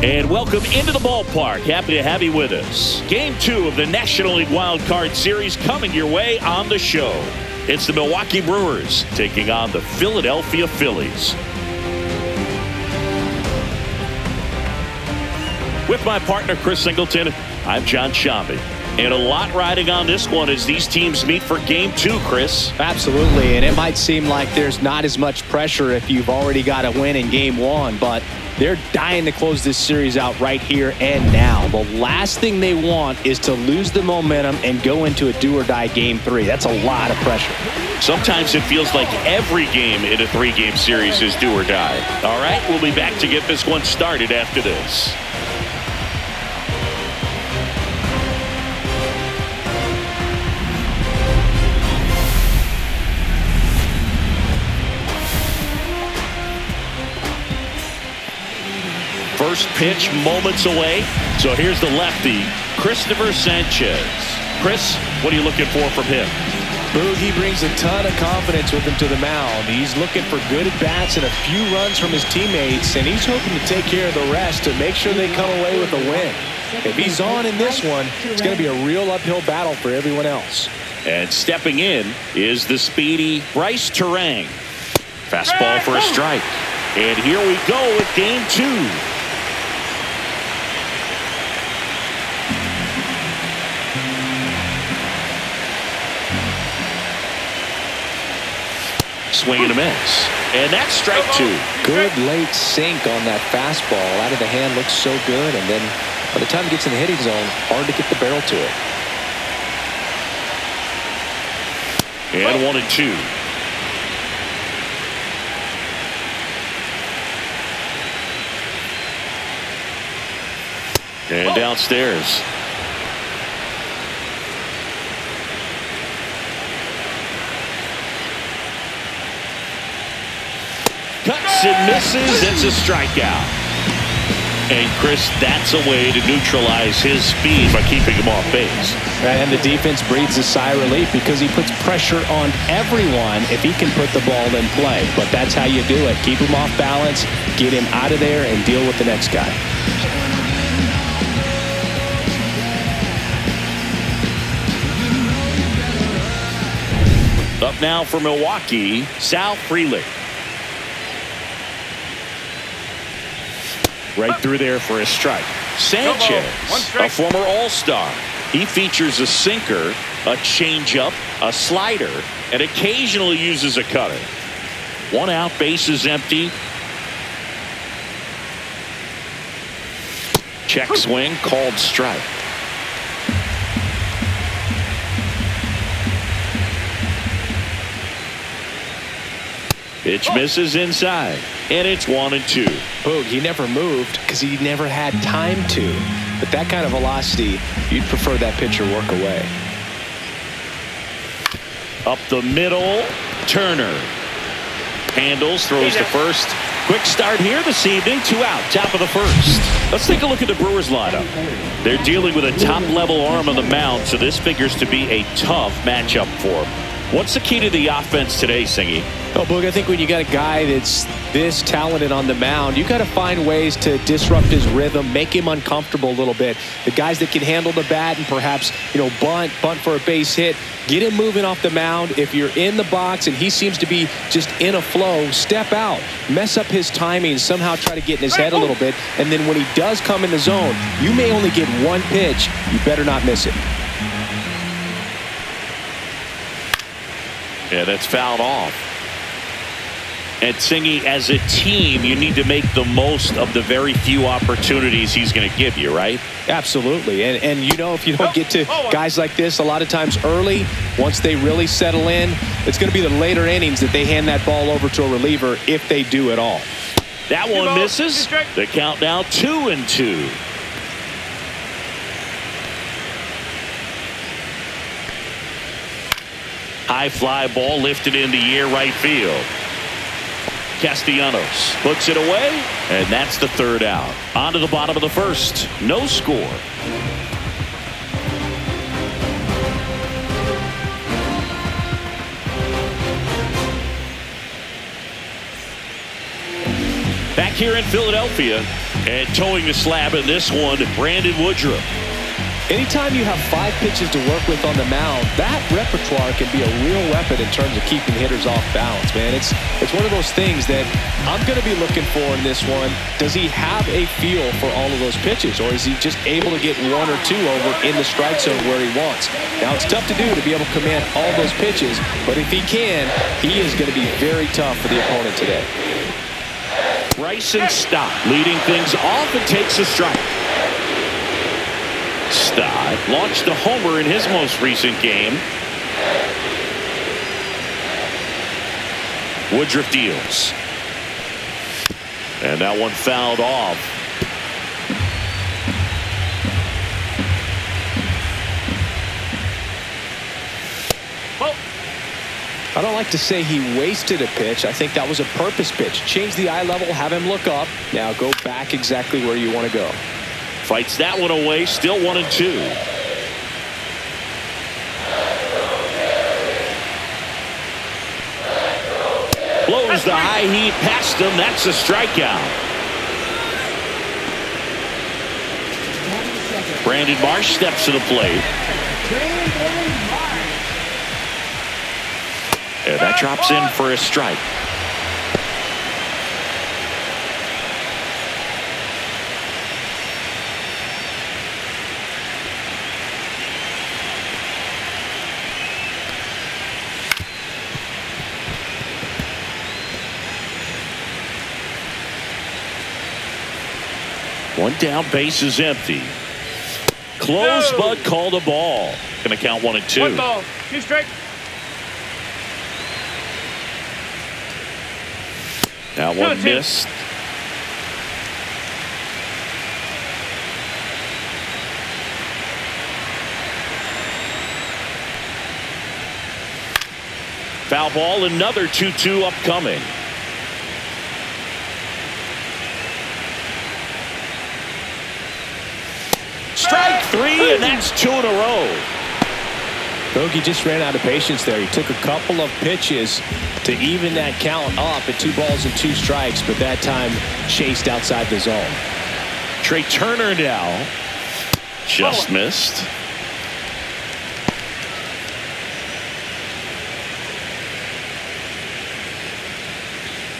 And welcome into the ballpark. Happy to have you with us. Game 2 of the National League Wildcard Series coming your way on the show. It's the Milwaukee Brewers taking on the Philadelphia Phillies. With my partner, Chris Singleton, I'm John Shambi. And a lot riding on this one as these teams meet for Game 2, Chris. Absolutely, and it might seem like there's not as much pressure if you've already got a win in Game 1, but they're dying to close this series out right here and now. The last thing they want is to lose the momentum and go into a do-or-die Game 3. That's a lot of pressure. Sometimes it feels like every game in a 3-game series is do or die. All right, we'll be back to get this one started after this. First pitch moments away. So here's the lefty, Christopher Sanchez. Chris, what are you looking for from him? Boog, he brings a ton of confidence with him to the mound. He's looking for good at-bats and a few runs from his teammates, and he's hoping to take care of the rest to make sure they come away with a win. If he's on in this one, it's going to be a real uphill battle for everyone else. And stepping in is the speedy Bryce Terang. Fastball for a strike. And here we go with Game 2. Swing and a miss. And that's strike 2. Good late sink on that fastball. Out of the hand looks so good, and then by the time it gets in the hitting zone, hard to get the barrel to it. And 1-2. And downstairs. Cuts and misses. It's a strikeout. And Chris, that's a way to neutralize his speed by keeping him off base. And the defense breathes a sigh of relief because he puts pressure on everyone if he can put the ball in play. But that's how you do it. Keep him off balance, get him out of there, and deal with the next guy. Up now for Milwaukee, Sal Frelick. Right through there for a strike. Sanchez, a former All-Star. He features a sinker, a changeup, a slider, and occasionally uses a cutter. 1 out, base is empty. Check swing, called strike. Pitch misses inside, and it's 1-2. Boog, he never moved because he never had time to. But that kind of velocity, you'd prefer that pitcher work away. Up the middle, Turner. Handles, throws to first. Quick start here this evening, 2 out, top of the first. Let's take a look at the Brewers lineup. They're dealing with a top-level arm on the mound, so this figures to be a tough matchup for them. What's the key to the offense today, Singy? Oh, Boog, I think when you got a guy that's this talented on the mound, you got to find ways to disrupt his rhythm, make him uncomfortable a little bit. The guys that can handle the bat and perhaps, bunt for a base hit, get him moving off the mound. If you're in the box and he seems to be just in a flow, step out, mess up his timing, somehow try to get in his head a little bit. And then when he does come in the zone, you may only get one pitch. You better not miss it. Yeah, that's fouled off. And Singy, as a team, you need to make the most of the very few opportunities he's going to give you, right? Absolutely. And if you don't get to guys like this a lot of times early, once they really settle in, it's going to be the later innings that they hand that ball over to a reliever if they do at all. That one misses. The count now 2-2. High fly ball lifted in the air right field. Castellanos puts it away, and that's the 3rd out. On to the bottom of the first. No score. Back here in Philadelphia, And towing the slab in this one, Brandon Woodruff. Anytime you have 5 pitches to work with on the mound, that repertoire can be a real weapon in terms of keeping hitters off balance, man. It's one of those things that I'm going to be looking for in this one. Does he have a feel for all of those pitches, or is he just able to get 1 or 2 over in the strike zone where he wants? Now, it's tough to do to be able to command all those pitches, but if he can, he is going to be very tough for the opponent today. Bryson Stott leading things off and takes a strike. Stott launched a homer in his most recent game. Woodruff deals. And that one fouled off. I don't like to say he wasted a pitch. I think that was a purpose pitch. Change the eye level, have him look up. Now go back exactly where you want to go. Fights that one away, still 1-2. Blows the high heat past him. That's a strikeout. Brandon Marsh steps to the plate. And that drops in for a strike. One down, base is empty. Close, but called a ball. Gonna count 1-2. 1 ball, 2 strike. That one missed. Foul ball, another 2-2 upcoming. Strike 3, and that's 2 in a row. Bogey just ran out of patience there. He took a couple of pitches to even that count up at 2 balls and 2 strikes, but that time chased outside the zone. Trey Turner now just missed.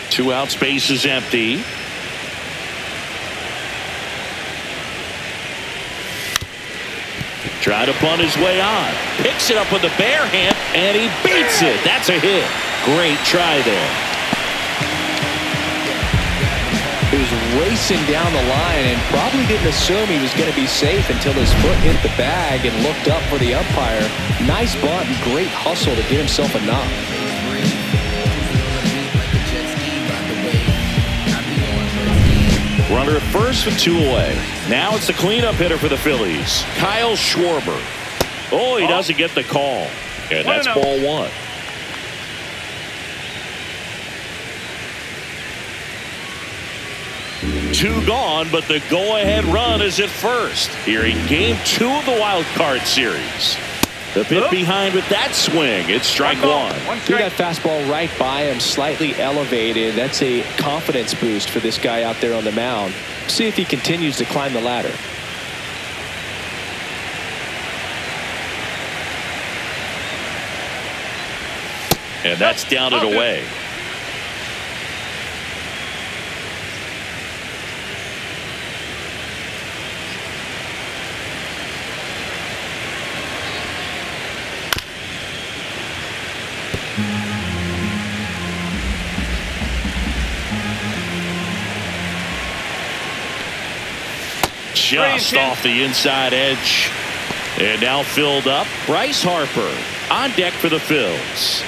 Two outs, base is empty. Try to bunt his way on. Picks it up with the bare hand, and he beats it. That's a hit. Great try there. He was racing down the line and probably didn't assume he was going to be safe until his foot hit the bag and looked up for the umpire. Nice bunt and great hustle to get himself a knock. Runner at first with 2 away. Now it's the cleanup hitter for the Phillies, Kyle Schwarber. Oh, he doesn't get the call. And that's ball 1. Two gone, but the go-ahead run is at first here in game 2 of the wild card series. The pit behind with that swing. It's strike 1. Threw that fastball right by him, slightly elevated. That's a confidence boost for this guy out there on the mound. See if he continues to climb the ladder. And that's down and away. Just off the inside edge. And now filled up. Bryce Harper on deck for the Phils.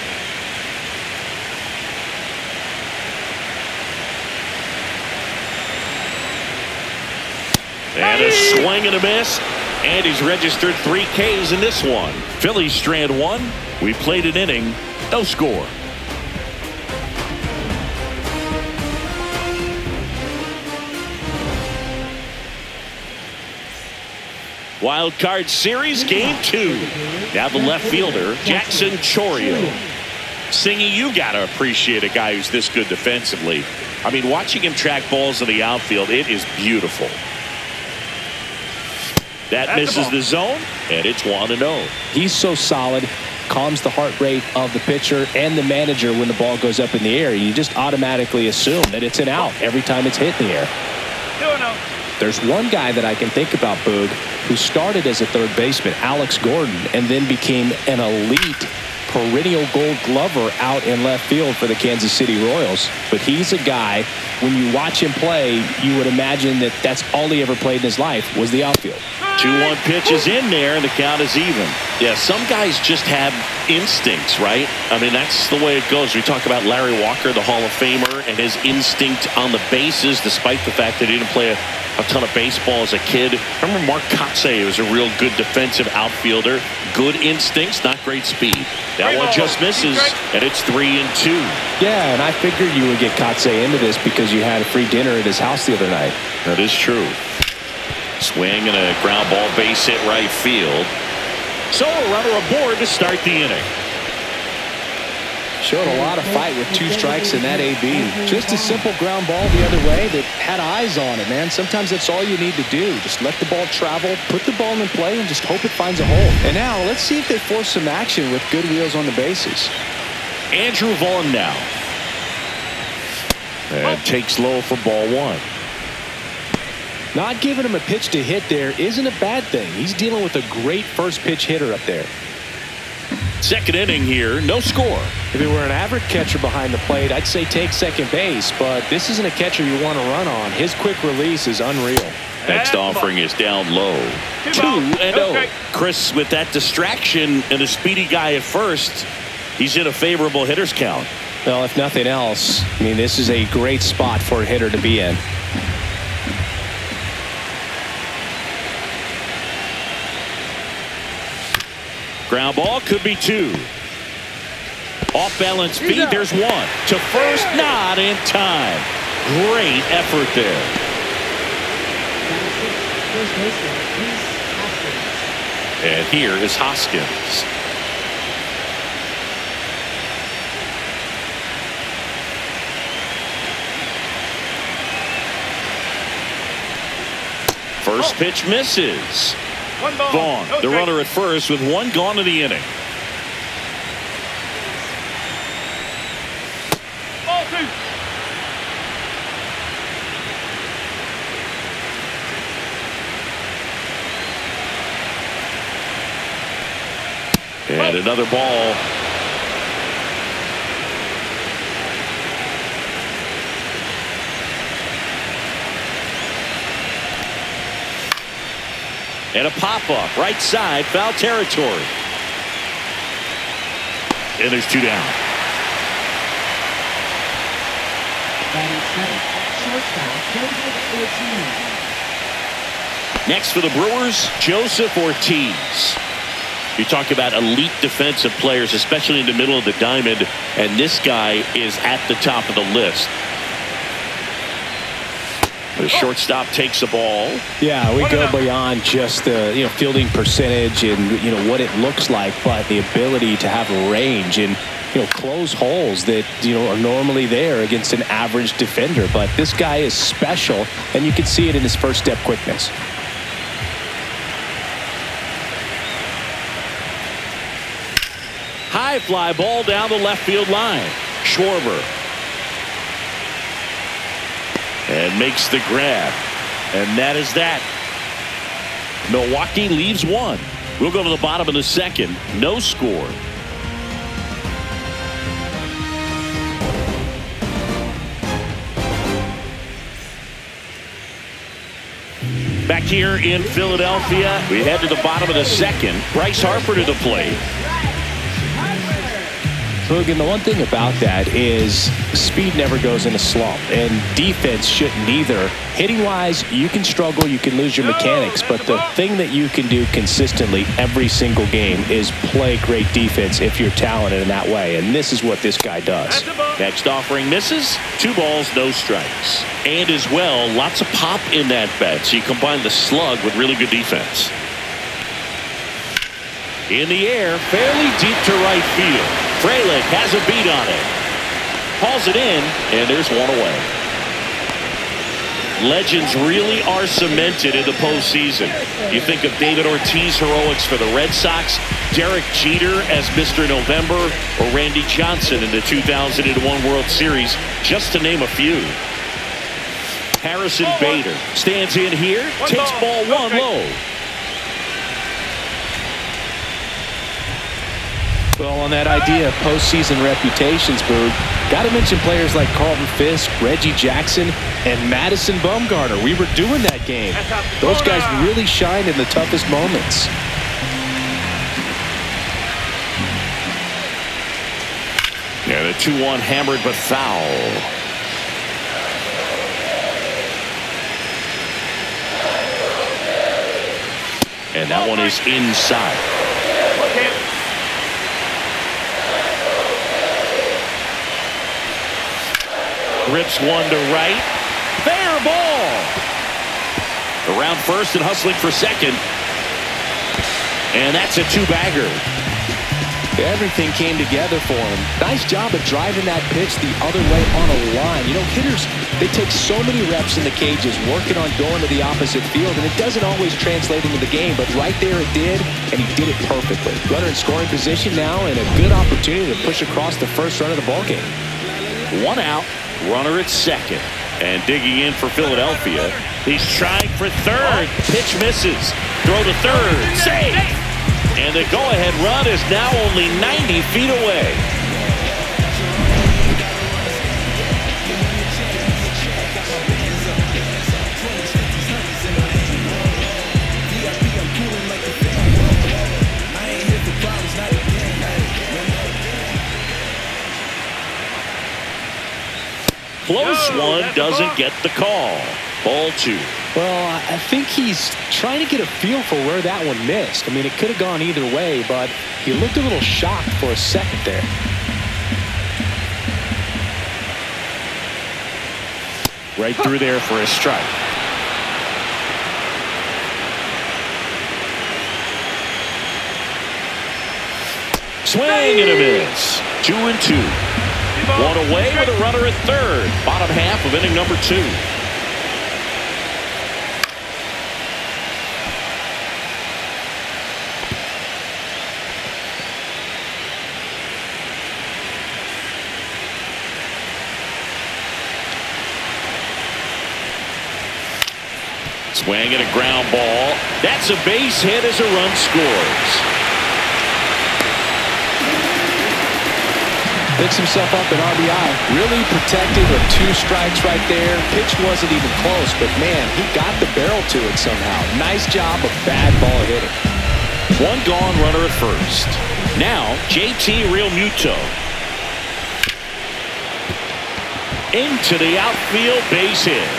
And a swing and a miss. And he's registered 3 Ks in this one. Phillies strand 1. We played an inning. No score. Wild card series game 2. Now the left fielder, Jackson Chourio. Singy, you got to appreciate a guy who's this good defensively. I mean, watching him track balls in the outfield, it is beautiful. That misses the zone, and it's 1-0. He's so solid, calms the heart rate of the pitcher and the manager when the ball goes up in the air. You just automatically assume that it's an out every time it's hit in the air. 2-0. There's one guy that I can think about, Boog, who started as a third baseman, Alex Gordon, and then became an elite perennial Gold Glover out in left field for the Kansas City Royals. But he's a guy, when you watch him play, you would imagine that that's all he ever played in his life was the outfield. 2-1 pitch is in there, and the count is even. Yeah, some guys just have instincts, right? I mean, that's the way it goes. We talk about Larry Walker, the Hall of Famer, and his instinct on the bases, despite the fact that he didn't play a ton of baseball as a kid. Remember Mark Kotsay was a real good defensive outfielder. Good instincts, not great speed. That one just misses, and it's 3-2. Yeah, and I figured you would get Kotsay into this because you had a free dinner at his house the other night. That is true. Swing and a ground ball, base hit right field. So a runner aboard to start the inning. Showed a lot of fight with 2 strikes in that AB. Just a simple ground ball the other way that had eyes on it, man. Sometimes that's all you need to do. Just let the ball travel, put the ball in play, and just hope it finds a hole. And now let's see if they force some action with good wheels on the bases. Andrew Vaughn now. And takes low for ball 1. Not giving him a pitch to hit there isn't a bad thing. He's dealing with a great first pitch hitter up there. Second inning here, no score. If it were an average catcher behind the plate, I'd say take second base, but this isn't a catcher you want to run on. His quick release is unreal. Next offering is down low. 2-0. Chris, with that distraction and a speedy guy at first, he's in a favorable hitter's count. Well, if nothing else, I mean, this is a great spot for a hitter to be in. Ground ball could be 2. Off balance feed. There's 1 to first, not in time. Great effort there. And here is Hoskins. First pitch misses. Vaughn, the runner at first, with 1 gone in the inning. Ball 2. And another ball. And a pop-up, right side, foul territory. And there's 2 down. Next for the Brewers, Joseph Ortiz. You talk about elite defensive players, especially in the middle of the diamond, and this guy is at the top of the list. The shortstop takes the ball. Yeah, we go beyond just the fielding percentage and what it looks like, but the ability to have range and close holes that are normally there against an average defender. But this guy is special, and you can see it in his first step quickness. High fly ball down the left field line. Schwarber. And makes the grab. And that is that. Milwaukee leaves 1. We'll go to the bottom of the second. No score. Back here in Philadelphia, we head to the bottom of the second. Bryce Harper to the plate. Look, and the one thing about that is speed never goes in a slump, and defense shouldn't either. Hitting-wise, you can struggle, you can lose your mechanics, but the thing that you can do consistently every single game is play great defense if you're talented in that way, and this is what this guy does. Next offering misses. 2 balls, no strikes. And as well, lots of pop in that bat, so you combine the slug with really good defense. In the air, fairly deep to right field. Frelick has a beat on it. Hauls it in, and there's one away. Legends really are cemented in the postseason. You think of David Ortiz heroics for the Red Sox, Derek Jeter as Mr. November, or Randy Johnson in the 2001 World Series, just to name a few. Harrison Bader stands in here, takes ball one low. Well, on that idea of postseason reputations, Boog, got to mention players like Carlton Fisk, Reggie Jackson, and Madison Bumgarner. We were doing that game. Those guys really shined in the toughest moments. Yeah, the 2-1 hammered but foul. And that one is inside. Rips one to right. Fair ball. Around first and hustling for second. And that's a two-bagger. Everything came together for him. Nice job of driving that pitch the other way on a line. You know, hitters, they take so many reps in the cages working on going to the opposite field, and it doesn't always translate into the game, but right there it did, and he did it perfectly. Runner in scoring position now, and a good opportunity to push across the first run of the ballgame. One out. Runner at second. And digging in for Philadelphia. He's trying for third. Pitch misses. Throw to third. Save. And the go-ahead run is now only 90 feet away. Close one, doesn't get the call. Ball two. Well, I think he's trying to get a feel for where that one missed. I mean, it could have gone either way, but he looked a little shocked for a second there. Right through there for a strike. Swing and a miss. 2-2. One away with a runner at third. Bottom half of inning number 2. Swing and a ground ball. That's a base hit as a run scores. Picks himself up at RBI. Really protected with 2 strikes right there. Pitch wasn't even close, but man, he got the barrel to it somehow. Nice job of bad ball hitting. One gone, runner at first. Now, JT Realmuto. Into the outfield, base hit.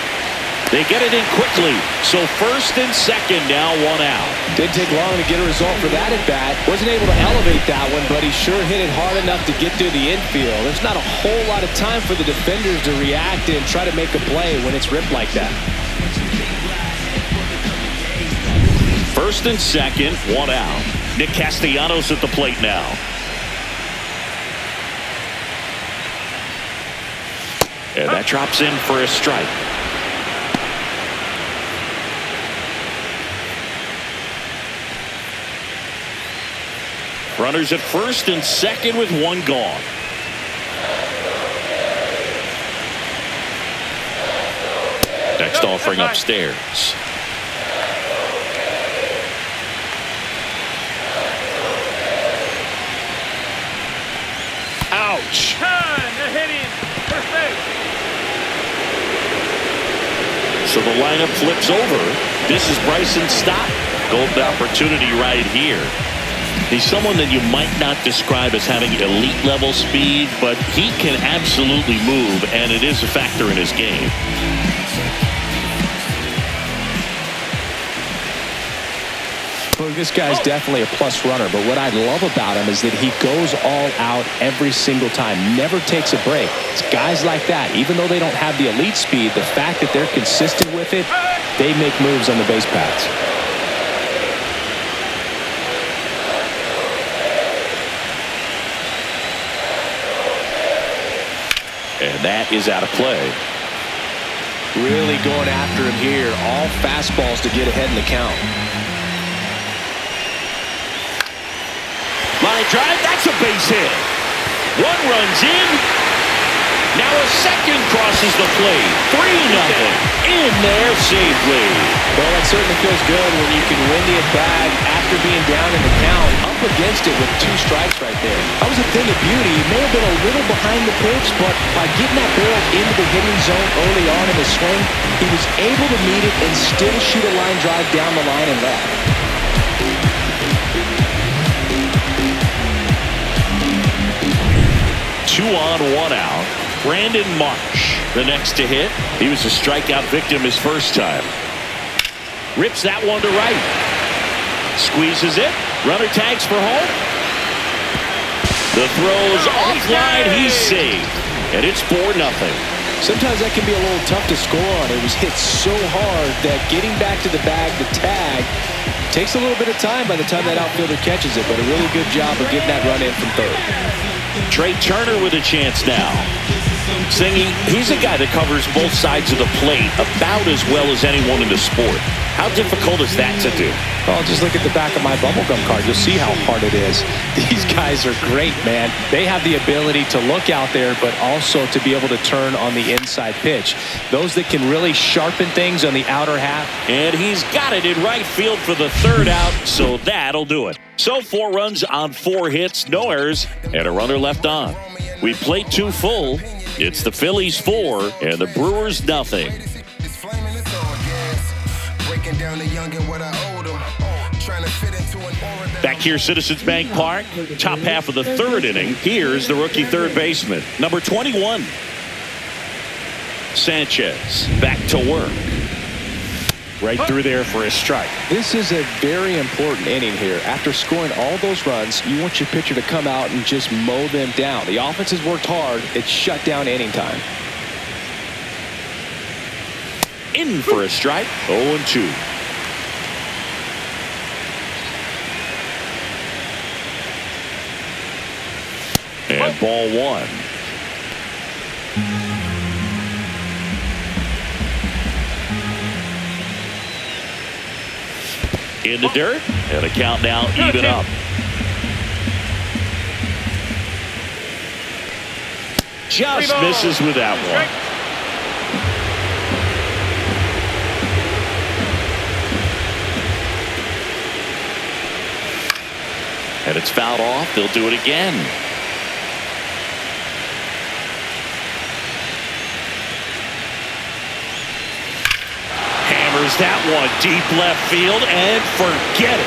They get it in quickly. So first and second now, 1 out. Didn't take long to get a result for that at bat. Wasn't able to elevate that one, but he sure hit it hard enough to get through the infield. There's not a whole lot of time for the defenders to react and try to make a play when it's ripped like that. First and second, 1 out. Nick Castellanos at the plate now. And that drops in for a strike. Runners at first and second with 1 gone. Next offering upstairs. Ouch. They're hitting first base. So the lineup flips over. This is Bryson Stott. Golden opportunity right here. He's someone that you might not describe as having elite level speed, but he can absolutely move, and it is a factor in his game. Well, this guy's definitely a plus runner, but what I love about him is that he goes all out every single time, never takes a break. It's guys like that, even though they don't have the elite speed, the fact that they're consistent with it, they make moves on the base paths. And that is out of play. Really going after him here. All fastballs to get ahead in the count. Line drive, that's a base hit. One runs in. Now a second crosses the plate. 3-0. In there safely. Well, it certainly feels good when you can win the at-bat after being down in the count, up against it with 2 strikes right there. That was a thing of beauty. He may have been a little behind the pitch, but by getting that barrel into the hitting zone early on in the swing, he was able to meet it and still shoot a line drive down the line and left. 2 on, 1 out. Brandon Marsh, the next to hit. He was a strikeout victim his first time. Rips that one to right. Squeezes it. Runner tags for home. The throw's offline. He's saved. And it's 4-0. Sometimes that can be a little tough to score on. It was hit so hard that getting back to the bag, the tag, takes a little bit of time by the time that outfielder catches it. But a really good job of getting that run in from third. Trey Turner with a chance now. Singing, he's a guy that covers both sides of the plate about as well as anyone in the sport. How difficult is that to do? Well, just look at the back of my bubblegum card. You'll see how hard it is. These guys are great, man. They have the ability to look out there, but also to be able to turn on the inside pitch. Those that can really sharpen things on the outer half. And he's got it in right field for the 3rd out, so that'll do it. So 4 runs on 4 hits, no errors, and a runner left on. We played 2 full. It's the Phillies 4 and the Brewers nothing. Back here, Citizens Bank Park, top half of the 3rd inning. Here's the rookie third baseman, number 21. Sanchez back to work. Right through there for a strike. This is a very important inning here. After scoring all those runs, you want your pitcher to come out and just mow them down. The offense has worked hard. It's shut down inning time. In for a strike. 0-2. And ball 1. In the dirt, and a count now even up. Just misses with that one. And it's fouled off. They'll do it again. Hammers that one deep left field and forget it.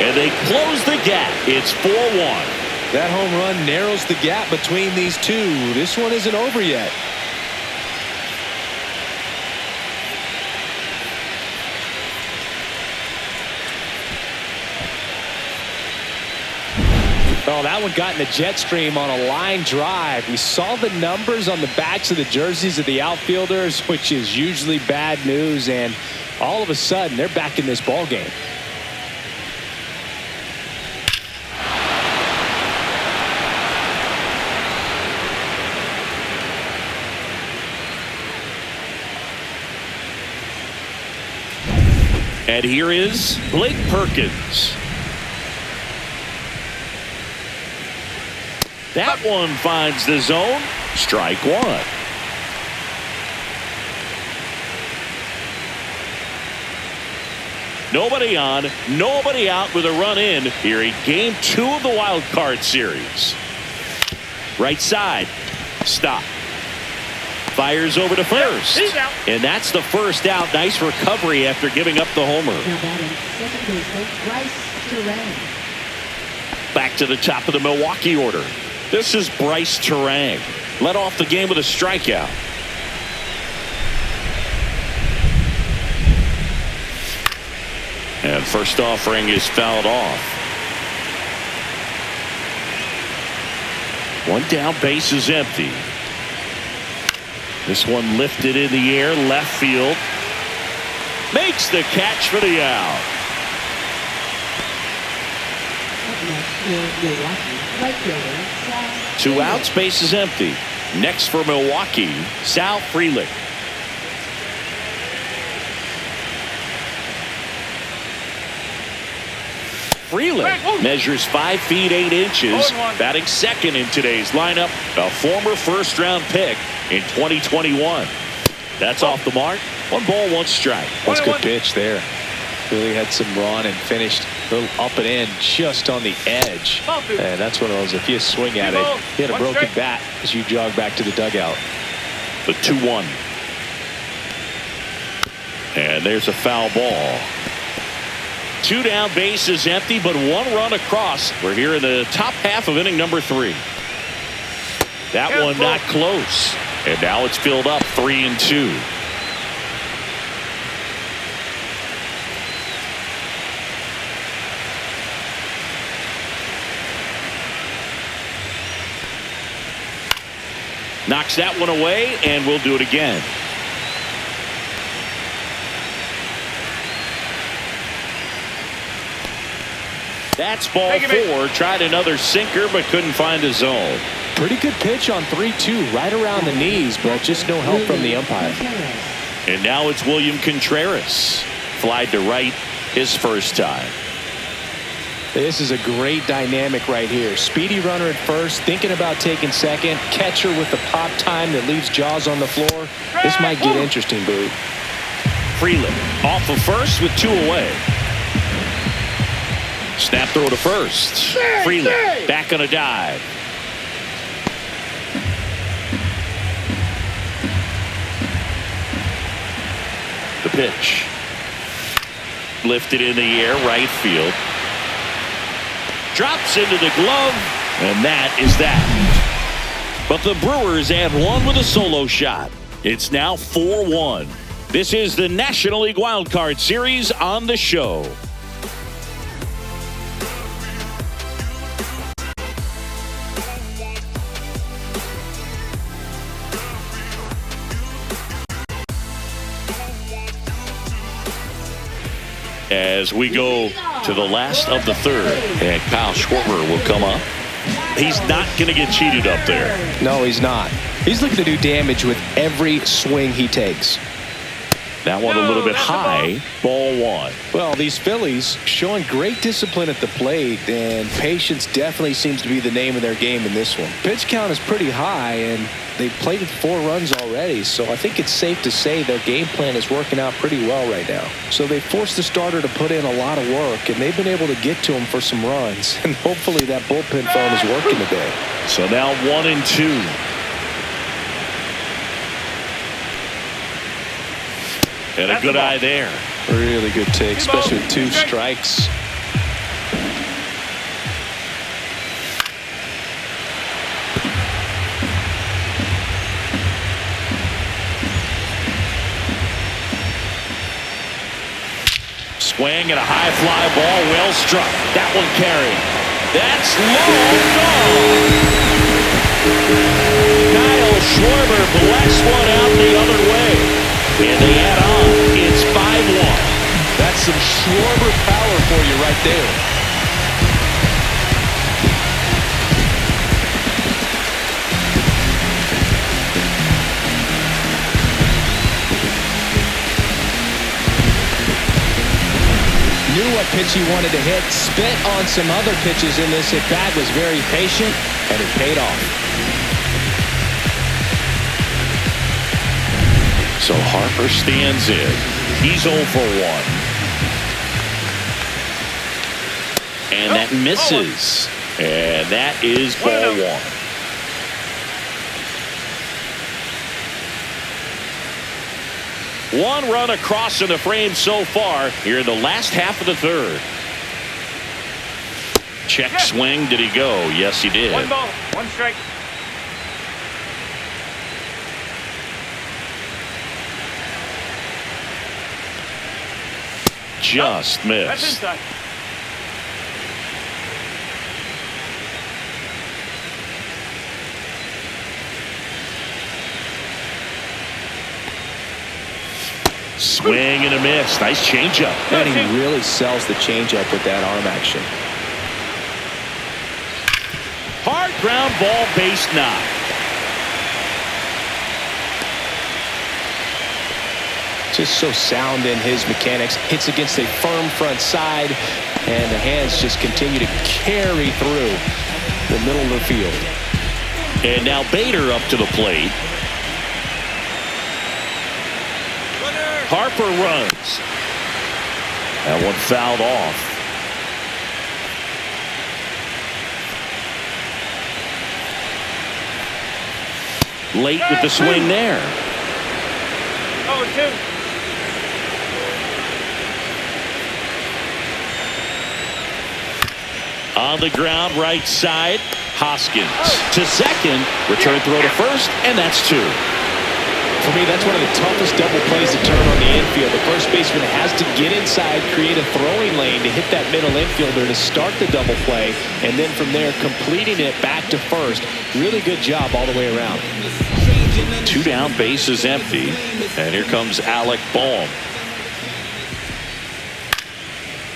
And they close the gap. It's 4-1. That home run narrows the gap between these two. This one isn't over yet. Oh, that one got in the jet stream on a line drive. We saw the numbers on the backs of the jerseys of the outfielders, which is usually bad news, and all of a sudden they're back in this ball game. And here is Blake Perkins. That one finds the zone. Strike 1. Nobody on, nobody out with a run in here in game 2 of the wild card series. Right side. Stop. Fires over to first. And that's the first out. Nice recovery after giving up the homer. Back to the top of the Milwaukee order. This is Bryce Terang. Led off the game with a strikeout. And first offering is fouled off. One down, base is empty. This one lifted in the air, left field. Makes the catch for the out. Two outs, base is empty. Next for Milwaukee, Sal Frelick. Frelick measures 5 feet 8 inches, batting second in today's lineup, a former first-round pick in 2021. That's off the mark. 1 ball, 1 strike. That's a good pitch there. Really had some run and finished a little up and in just on the edge. And that's one of those, if you swing at it, you had a broken bat as you jog back to the dugout. The 2-1. And there's a foul ball. 2 down, base is empty, but 1 run across. We're here in the top half of inning number 3. That one not close. And now it's filled up 3-2. Knocks that one away, and we'll do it again. That's ball 4. Tried another sinker, but couldn't find a zone. Pretty good pitch on 3-2, right around the knees, but just no help from the umpire. And now it's William Contreras. Flied to right his first time. This is a great dynamic right here. Speedy runner at first, thinking about taking second. Catcher with the pop time that leaves Jaws on the floor. This might get interesting, Boo. Frelick off of first with 2 away. Snap throw to first. Frelick back on a dive. The pitch. Lifted in the air, right field. Drops into the glove, and that is that. But the Brewers add 1 with a solo shot. It's now 4-1. This is the National League Wildcard Series on the show. As we go to the last of the 3rd, and Kyle Schwarber will come up. He's not going to get cheated up there. No, he's not. He's looking to do damage with every swing he takes. That one a little bit high. Ball 1. Well, these Phillies showing great discipline at the plate, and patience definitely seems to be the name of their game in this one. Pitch count is pretty high, and they've played with 4 runs already, so I think it's safe to say their game plan is working out pretty well right now. So they forced the starter to put in a lot of work, and they've been able to get to him for some runs, and hopefully that bullpen phone is working today. So now 1-2. And a good eye there. Really good take, especially with 2 strikes. Swing and a high fly ball, well struck. That one carried. That's low, gone. Kyle Schwarber blacks one out the other way. And they add on. It's 5-1. That's some Schwarber power for you right there. Knew what pitch he wanted to hit. Spit on some other pitches in this at-bat. Was very patient, and it paid off. So Harper stands in. He's 0 for 1. And that misses. And that is ball 1. 1 run across in the frame so far here in the last half of the 3rd. Check swing. Did he go? Yes, he did. 1 ball, 1 strike. Just missed. That's inside. Swing and a miss. Nice changeup. And he really sells the changeup with that arm action. Hard ground ball, base knock. Just so sound in his mechanics. Hits against a firm front side, and the hands just continue to carry through the middle of the field. And now Bader up to the plate. Harper runs. That one fouled off. Late with the swing there. Oh, 2. On the ground, right side. Hoskins to second. Return throw to first, and that's 2. For me, that's one of the toughest double plays to turn on the infield. The first baseman has to get inside, create a throwing lane to hit that middle infielder to start the double play, and then from there completing it back to first. Really good job all the way around. 2 down, bases empty, and here comes Alec Bohm.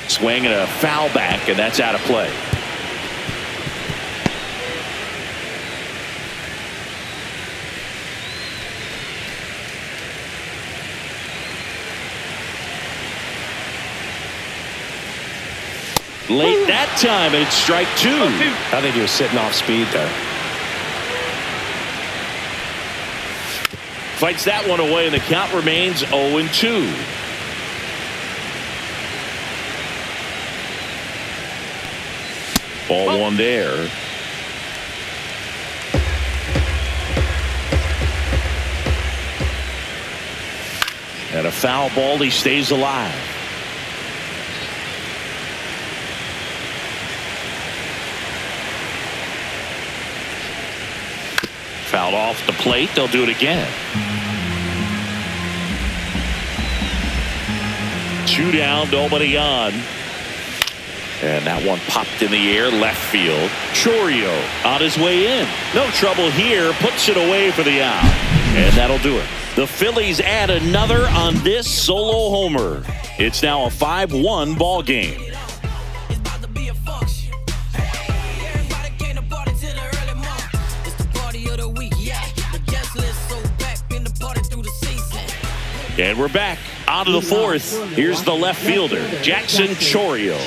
Swing and a foul back, and that's out of play. Late that time, and it's strike 2. I think he was sitting off speed there. Fights that one away, and the count remains 0-2. Ball 1 there. And a foul ball, he stays alive. Fouled off the plate. They'll do it again. 2 down, nobody on. And that one popped in the air, left field. Chourio on his way in. No trouble here. Puts it away for the out. And that'll do it. The Phillies add another on this solo homer. It's now a 5-1 ball game. And we're back out of the 4th. Here's the left fielder, Jackson Chourio.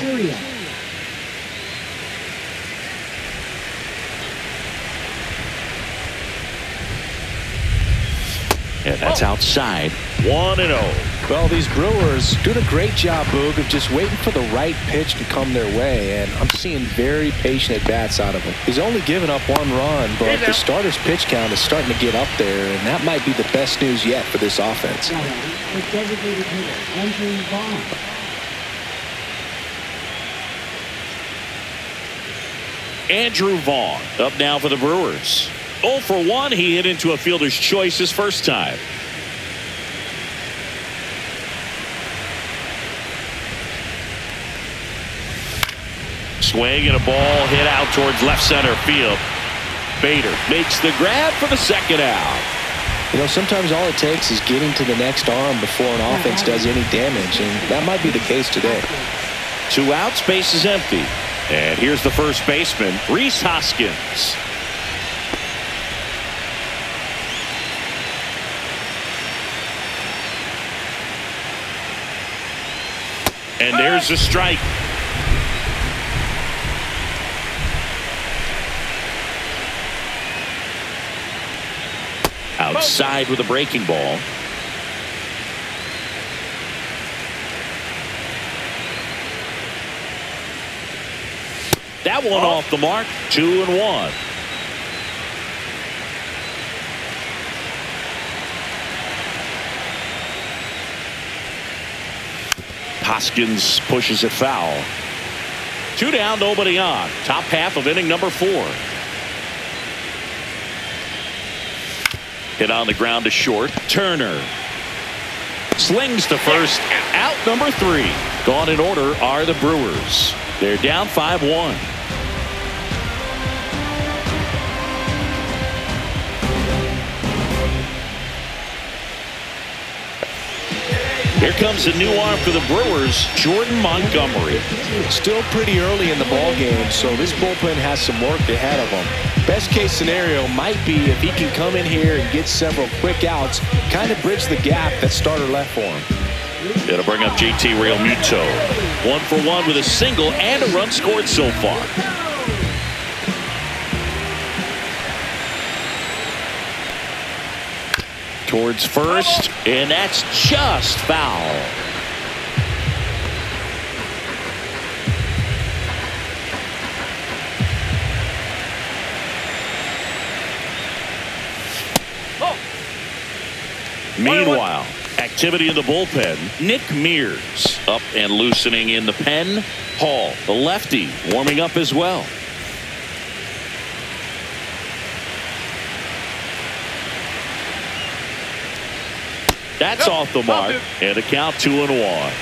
And that's outside. 1-0. Well, these Brewers doing a great job, Boog, of just waiting for the right pitch to come their way, and I'm seeing very patient at-bats out of him. He's only given up 1 run, but the starter's pitch count is starting to get up there, and that might be the best news yet for this offense. Andrew Vaughn up now for the Brewers. 0 for 1. He hit into a fielder's choice his first time. Swing and a ball hit out towards left center field. Bader makes the grab for the second out. You know, sometimes all it takes is getting to the next arm before an offense does any damage, and that might be the case today. 2 outs, base is empty. And here's the first baseman, Rhys Hoskins. And there's a strike. Outside with a breaking ball. That one off the mark. 2-1. Hoskins pushes it foul. 2 down, nobody on. Top half of inning number 4. Hit on the ground to short. Turner slings to first. Out number 3. Gone in order are the Brewers. They're down 5-1. Here comes a new arm for the Brewers, Jordan Montgomery. Still pretty early in the ball game, so this bullpen has some work ahead of them. Best case scenario might be if he can come in here and get several quick outs, kind of bridge the gap that starter left for him. It'll bring up JT Realmuto. 1 for 1 with a single and a run scored so far. Towards first, and that's just foul. Meanwhile, activity in the bullpen. Nick Mears up and loosening in the pen. Hall, the lefty, warming up as well. That's off the mark, and a count 2-1.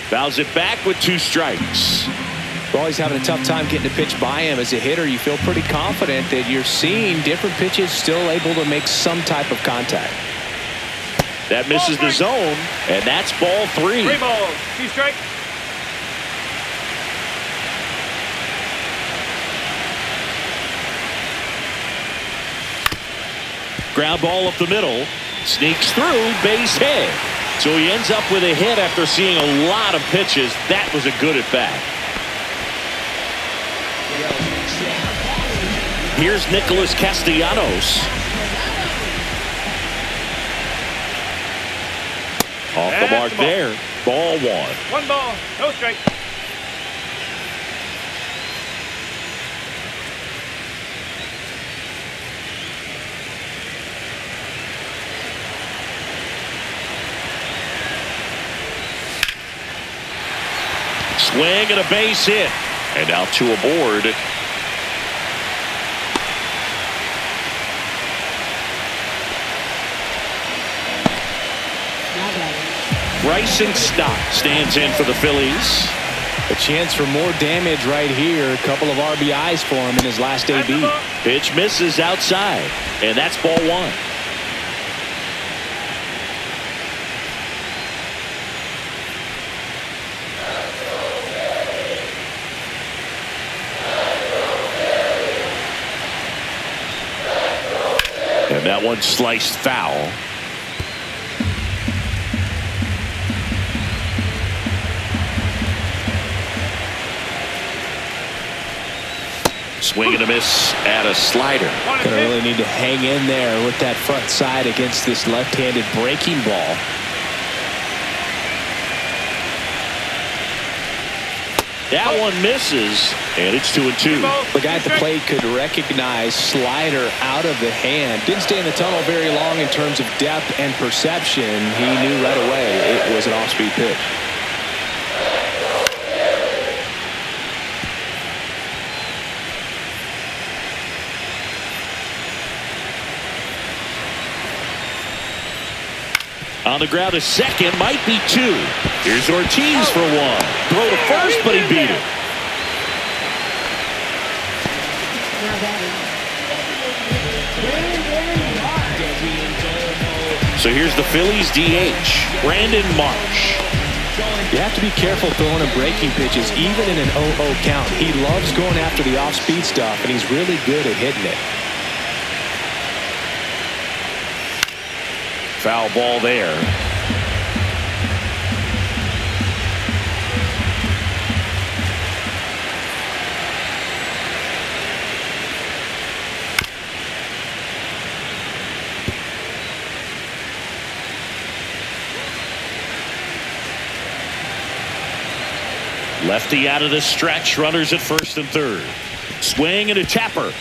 Fouls it back with 2 strikes. We're always having a tough time getting a pitch by him. As a hitter, you feel pretty confident that you're seeing different pitches still able to make some type of contact. That misses the zone, and that's ball 3. 3 balls, 2 strikes. Ground ball up the middle. Sneaks through, base hit. So he ends up with a hit after seeing a lot of pitches. That was a good at bat. Here's Nicholas Castellanos. Off the mark there. Ball 1. 1 ball, no strike. Swing and a base hit. And now 2 aboard. Bryson Stott stands in for the Phillies. A chance for more damage right here. A couple of RBIs for him in his last AB. Pitch misses outside. And that's ball 1. And that one sliced foul. Swing and a miss at a slider. Gonna really need to hang in there with that front side against this left-handed breaking ball. That one misses, and it's 2-2. The guy at the plate could recognize slider out of the hand. Didn't stay in the tunnel very long in terms of depth and perception. He knew right away it was an off-speed pitch. On the ground to second, might be 2. Here's Ortiz for 1. Throw to first, but he beat it. So here's the Phillies DH, Brandon Marsh. You have to be careful throwing him breaking pitches, even in an 0-0 count. He loves going after the off-speed stuff, and he's really good at hitting it. Foul ball there. Lefty out of the stretch. Runners at first and third. Swing and a tapper.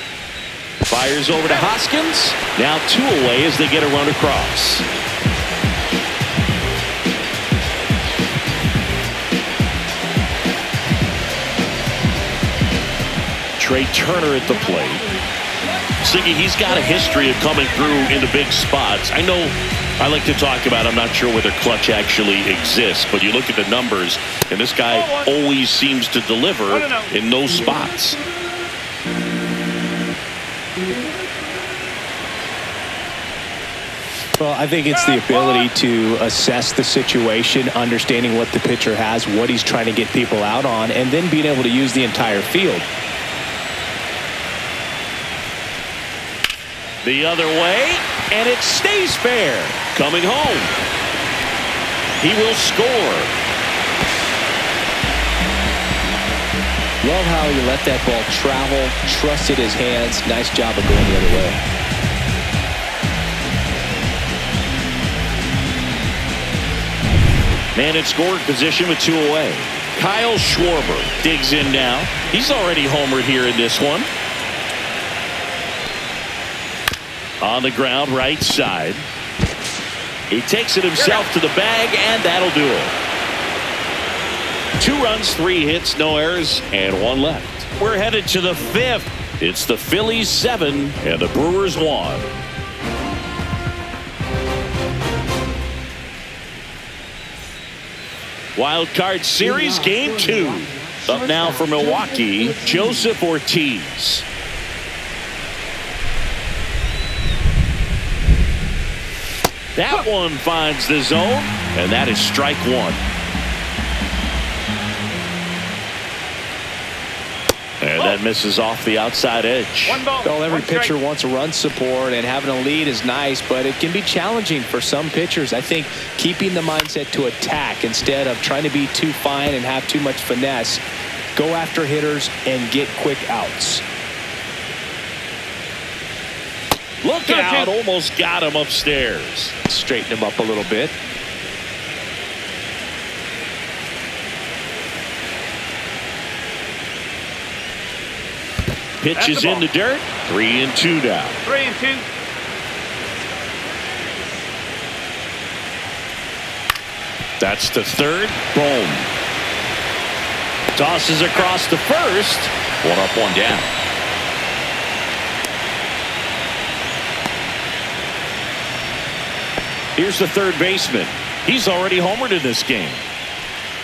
Fires over to Hoskins. Now 2 away as they get a run across. Trey Turner at the plate. Siggy, he's got a history of coming through in the big spots. I know I like to talk about, I'm not sure whether clutch actually exists, but you look at the numbers, and this guy always seems to deliver in those spots. Well, I think it's the ability to assess the situation, understanding what the pitcher has, what he's trying to get people out on, and then being able to use the entire field. The other way, and it stays fair. Coming home. He will score. Love how he let that ball travel, trusted his hands. Nice job of going the other way. Man in scoring position with 2 away. Kyle Schwarber digs in now. He's already homered here in this one. On the ground, right side. He takes it himself to the bag, and that'll do it. 2 runs, 3 hits, no errors, and 1 left. We're headed to the 5th. It's the Phillies 7 and the Brewers 1. Wildcard Series Game 2. Up now for Milwaukee, Joseph Ortiz. That one finds the zone, and that is strike 1. And that misses off the outside edge. Well, every pitcher wants a run support, and having a lead is nice, but it can be challenging for some pitchers. I think keeping the mindset to attack instead of trying to be too fine and have too much finesse. Go after hitters and get quick outs. Look out, almost got him upstairs. Straighten him up a little bit. Pitch is in the dirt. 3-2 now. 3-2. That's the third. Boom. Tosses across the first. 1 up, 1 down. Here's the third baseman. He's already homered in this game.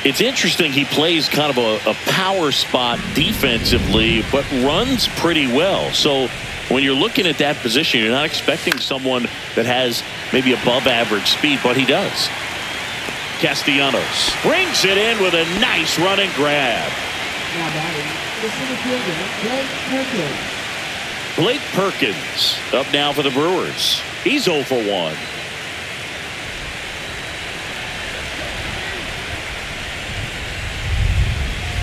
It's interesting, he plays kind of a power spot defensively, but runs pretty well. So when you're looking at that position, you're not expecting someone that has maybe above average speed, but he does. Castellanos brings it in with a nice run and grab. Blake Perkins up now for the Brewers. He's 0 for 1.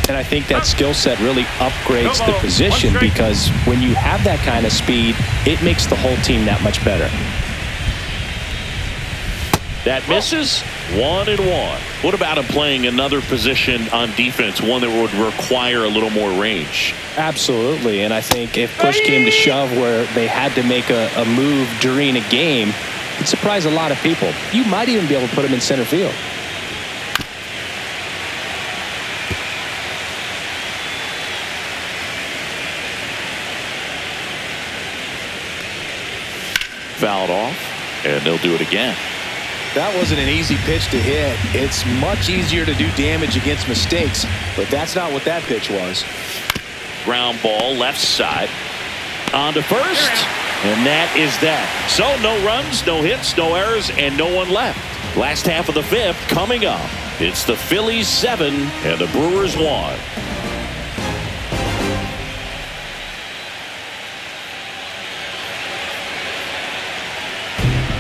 And I think that skill set really upgrades the position, because when you have that kind of speed, it makes the whole team that much better. That misses. 1-1. What about him playing another position on defense, one that would require a little more range? Absolutely. And I think if push came to shove where they had to make a move during a game, it'd surprise a lot of people. You might even be able to put him in center field. Fouled off, and they'll do it again. That wasn't an easy pitch to hit. It's much easier to do damage against mistakes, but that's not what that pitch was. Ground ball left side. On to first, and that is that. So no runs, no hits, no errors, and no one left. Last half of the 5th coming up. It's the Phillies 7 and the Brewers 1.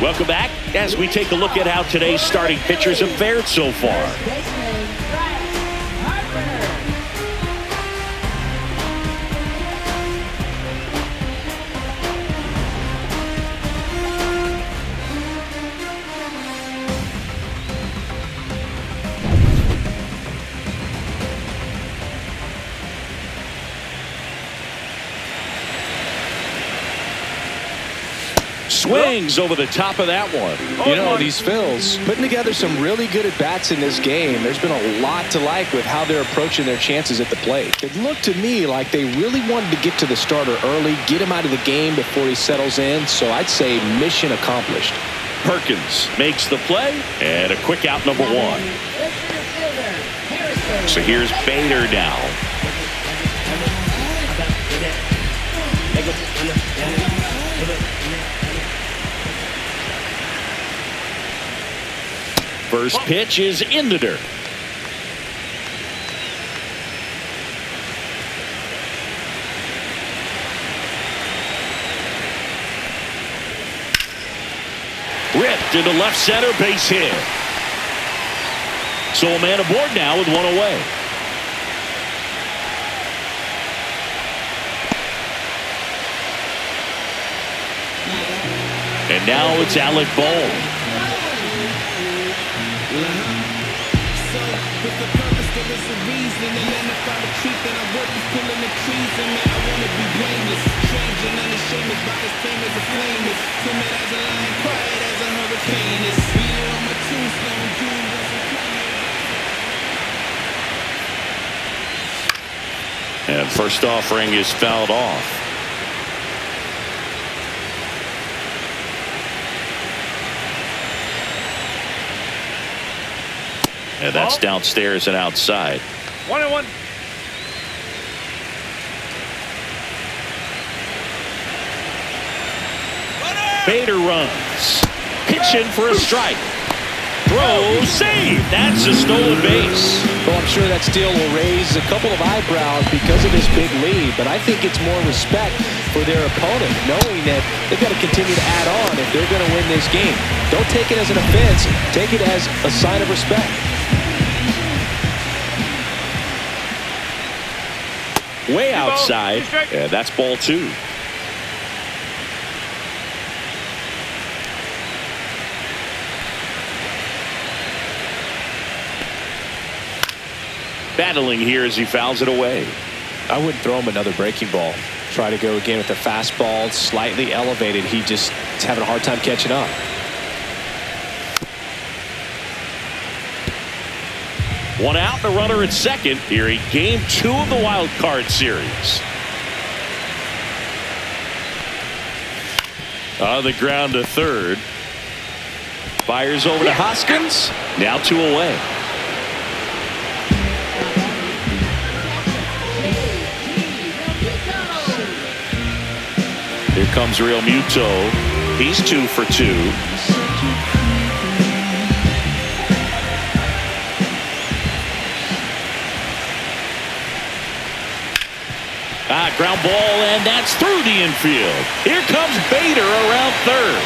Welcome back as we take a look at how today's starting pitchers have fared so far. Swings over the top of that one. You know, these Phils putting together some really good at-bats in this game. There's been a lot to like with how they're approaching their chances at the plate. It looked to me like they really wanted to get to the starter early, get him out of the game before he settles in. So I'd say mission accomplished. Perkins makes the play, and a quick out, number one. So here's Bader now. First pitch is in the dirt. Ripped into left center, base hit. So a man aboard now with one away. And now it's Alec Bohm. And first offering is fouled off. And that's downstairs and outside. 1-1. Bader runs. Pitching for a strike. Throw, save. That's a stolen base. Well, I'm sure that steal will raise a couple of eyebrows because of this big lead, but I think it's more respect for their opponent, knowing that they've got to continue to add on if they're going to win this game. Don't take it as an offense. Take it as a sign of respect. Way outside. Yeah, that's ball two. Battling here as he fouls it away. I wouldn't throw him another breaking ball. Try to go again with the fastball slightly elevated. He just is having a hard time catching up. One out, the runner at second here in game 2 of the wild card series. On the ground to third. Fires over to Hoskins. Now 2 away. Here comes Real Muto. He's 2 for 2. Ground ball, and that's through the infield. Here comes Bader around third.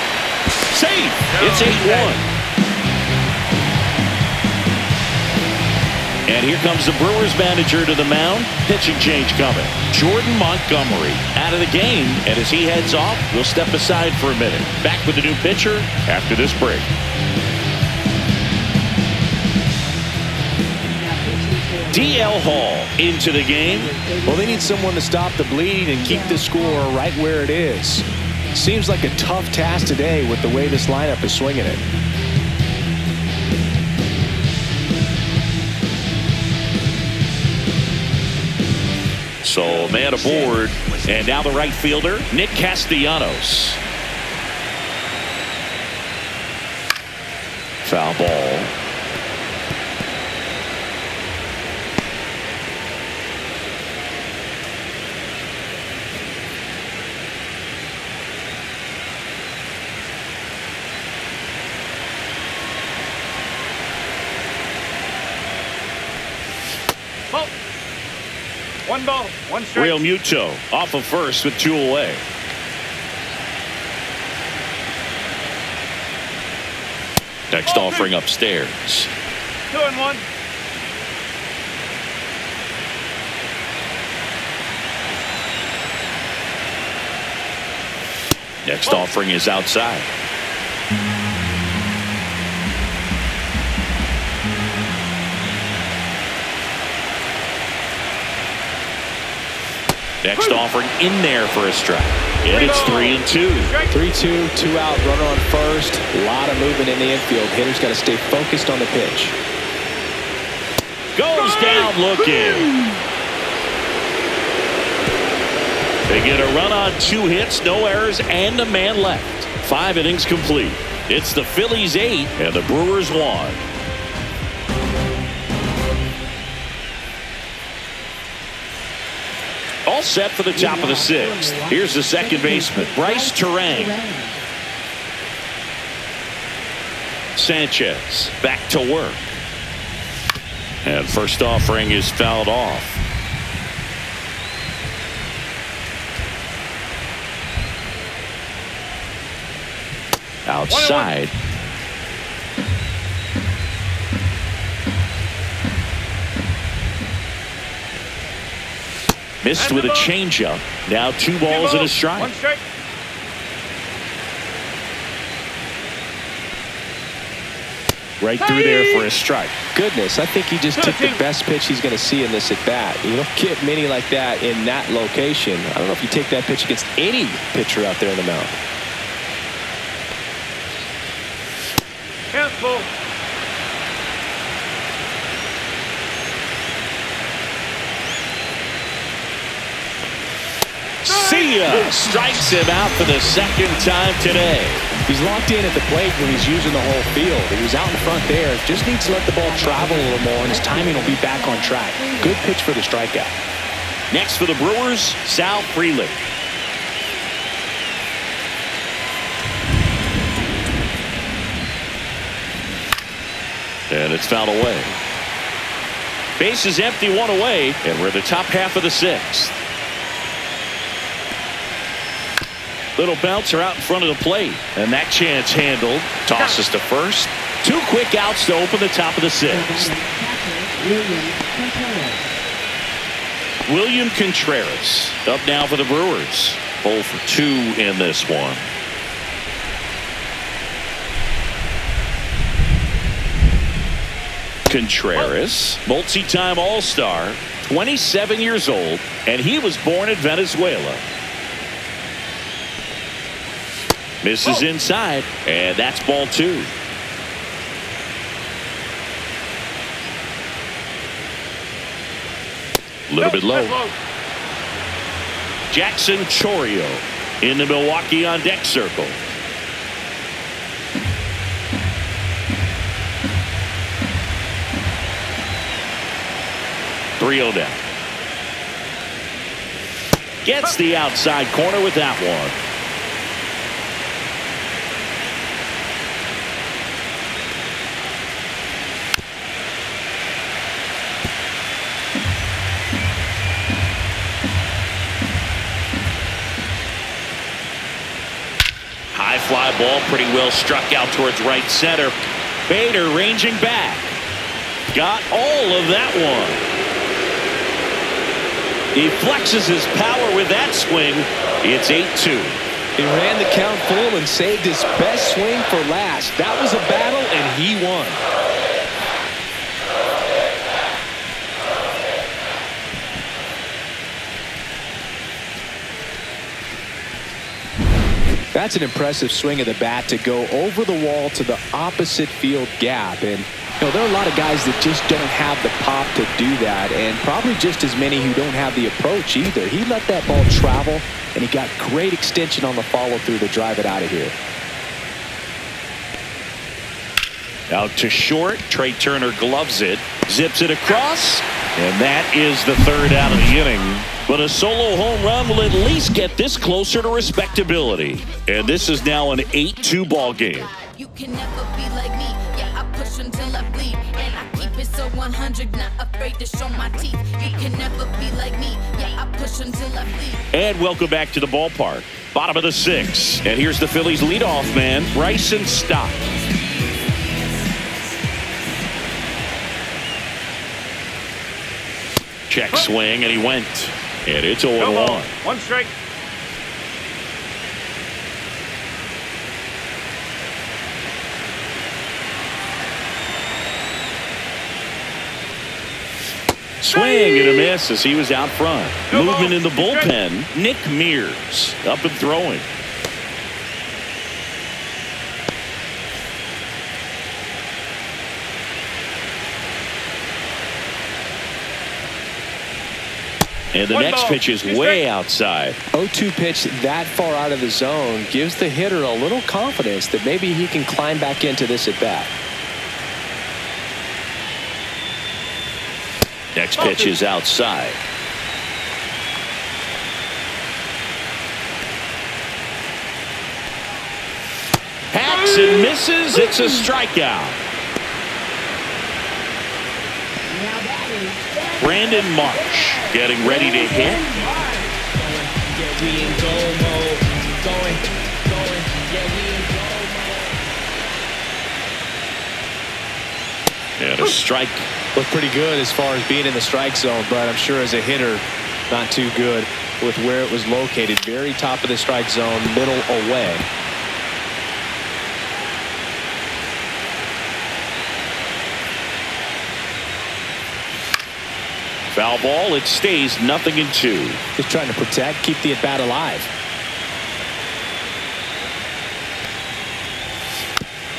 Safe. It's 8-1. And here comes the Brewers manager to the mound. Pitching change coming. Jordan Montgomery out of the game. And as he heads off, we'll step aside for a minute. Back with the new pitcher after this break. DL Hall into the game. Well, they need someone to stop the bleed and keep the score right where it is. Seems like a tough task today with the way this lineup is swinging it. So man aboard, and now the right fielder, Nick Castellanos. Foul ball. One ball, one strike. Real Muto off of first with 2 away. Next offering upstairs. 2-1. Next offering is outside. Next offering in there for a strike. And it's 3-2. 3-2, 2 out, runner on first. A lot of movement in the infield. Hitter's got to stay focused on the pitch. Goes down looking. They get a run on 2 hits, no errors, and a man left. 5 innings complete. It's the Phillies 8 and the Brewers 1. All set for the top of the 6th. Here's the second baseman, Bryce Terang. Sanchez back to work. And first offering is fouled off. Outside. Missed with a changeup. Now 2 balls and a strike. 1 strike. Right through there for a strike. Goodness, I think he just took the best pitch he's going to see in this at bat. You don't get many like that in that location. I don't know if you take that pitch against any pitcher out there in the mound. Cancel. See ya! Strikes him out for the 2nd time today. He's locked in at the plate when he's using the whole field. He was out in front there. Just needs to let the ball travel a little more, and his timing will be back on track. Good pitch for the strikeout. Next for the Brewers, Sal Frelick. And it's fouled away. Base is empty, 1 away, and we're in the top half of the 6th. Little bouncer out in front of the plate, and that chance handled. Tosses to first. 2 quick outs to open the top of the 6th. William Contreras up now for the Brewers. 0 for 2 in this one. Contreras, multi-time All-Star, 27 years old, and he was born in Venezuela. Misses inside, and that's ball 2. A little bit low. Jackson Chourio in the Milwaukee on deck circle. Three-0 down. Gets the outside corner with that one. High fly ball, pretty well struck out towards right center. Bader ranging back. Got all of that one. He flexes his power with that swing. It's 8-2. He ran the count full and saved his best swing for last. That was a battle, and he won. That's an impressive swing of the bat to go over the wall to the opposite field gap. And you know, there are a lot of guys that just don't have the pop to do that, and probably just as many who don't have the approach either. He let that ball travel, and he got great extension on the follow-through to drive it out of here. Out to short. Trey Turner gloves it, zips it across, and that is the 3rd out of the inning. But a solo home run will at least get this closer to respectability. And this is now an 8-2 ball game. You can never be like me. Yeah, I push until I bleed, and I keep it so 100, not afraid to show my teeth. You can never be like me. Yeah, I push until I bleed. And welcome back to the ballpark. Bottom of the 6th. And here's the Phillies leadoff man, Bryson Stott. Check swing, and he went. And it's 0-1. 1 strike. Swing and a miss as he was out front. Movement in the bullpen. Nick Mears up and throwing. And the next pitch is way outside. 0-2 pitch that far out of the zone gives the hitter a little confidence that maybe he can climb back into this at bat. Next pitch is outside. Hacks and misses. It's a strikeout. Brandon Marsh getting ready to hit. And a strike. Looked pretty good as far as being in the strike zone, but I'm sure as a hitter, not too good with where it was located. Very top of the strike zone, middle away. Foul ball. It stays 0-2. Just trying to protect, keep the at bat alive.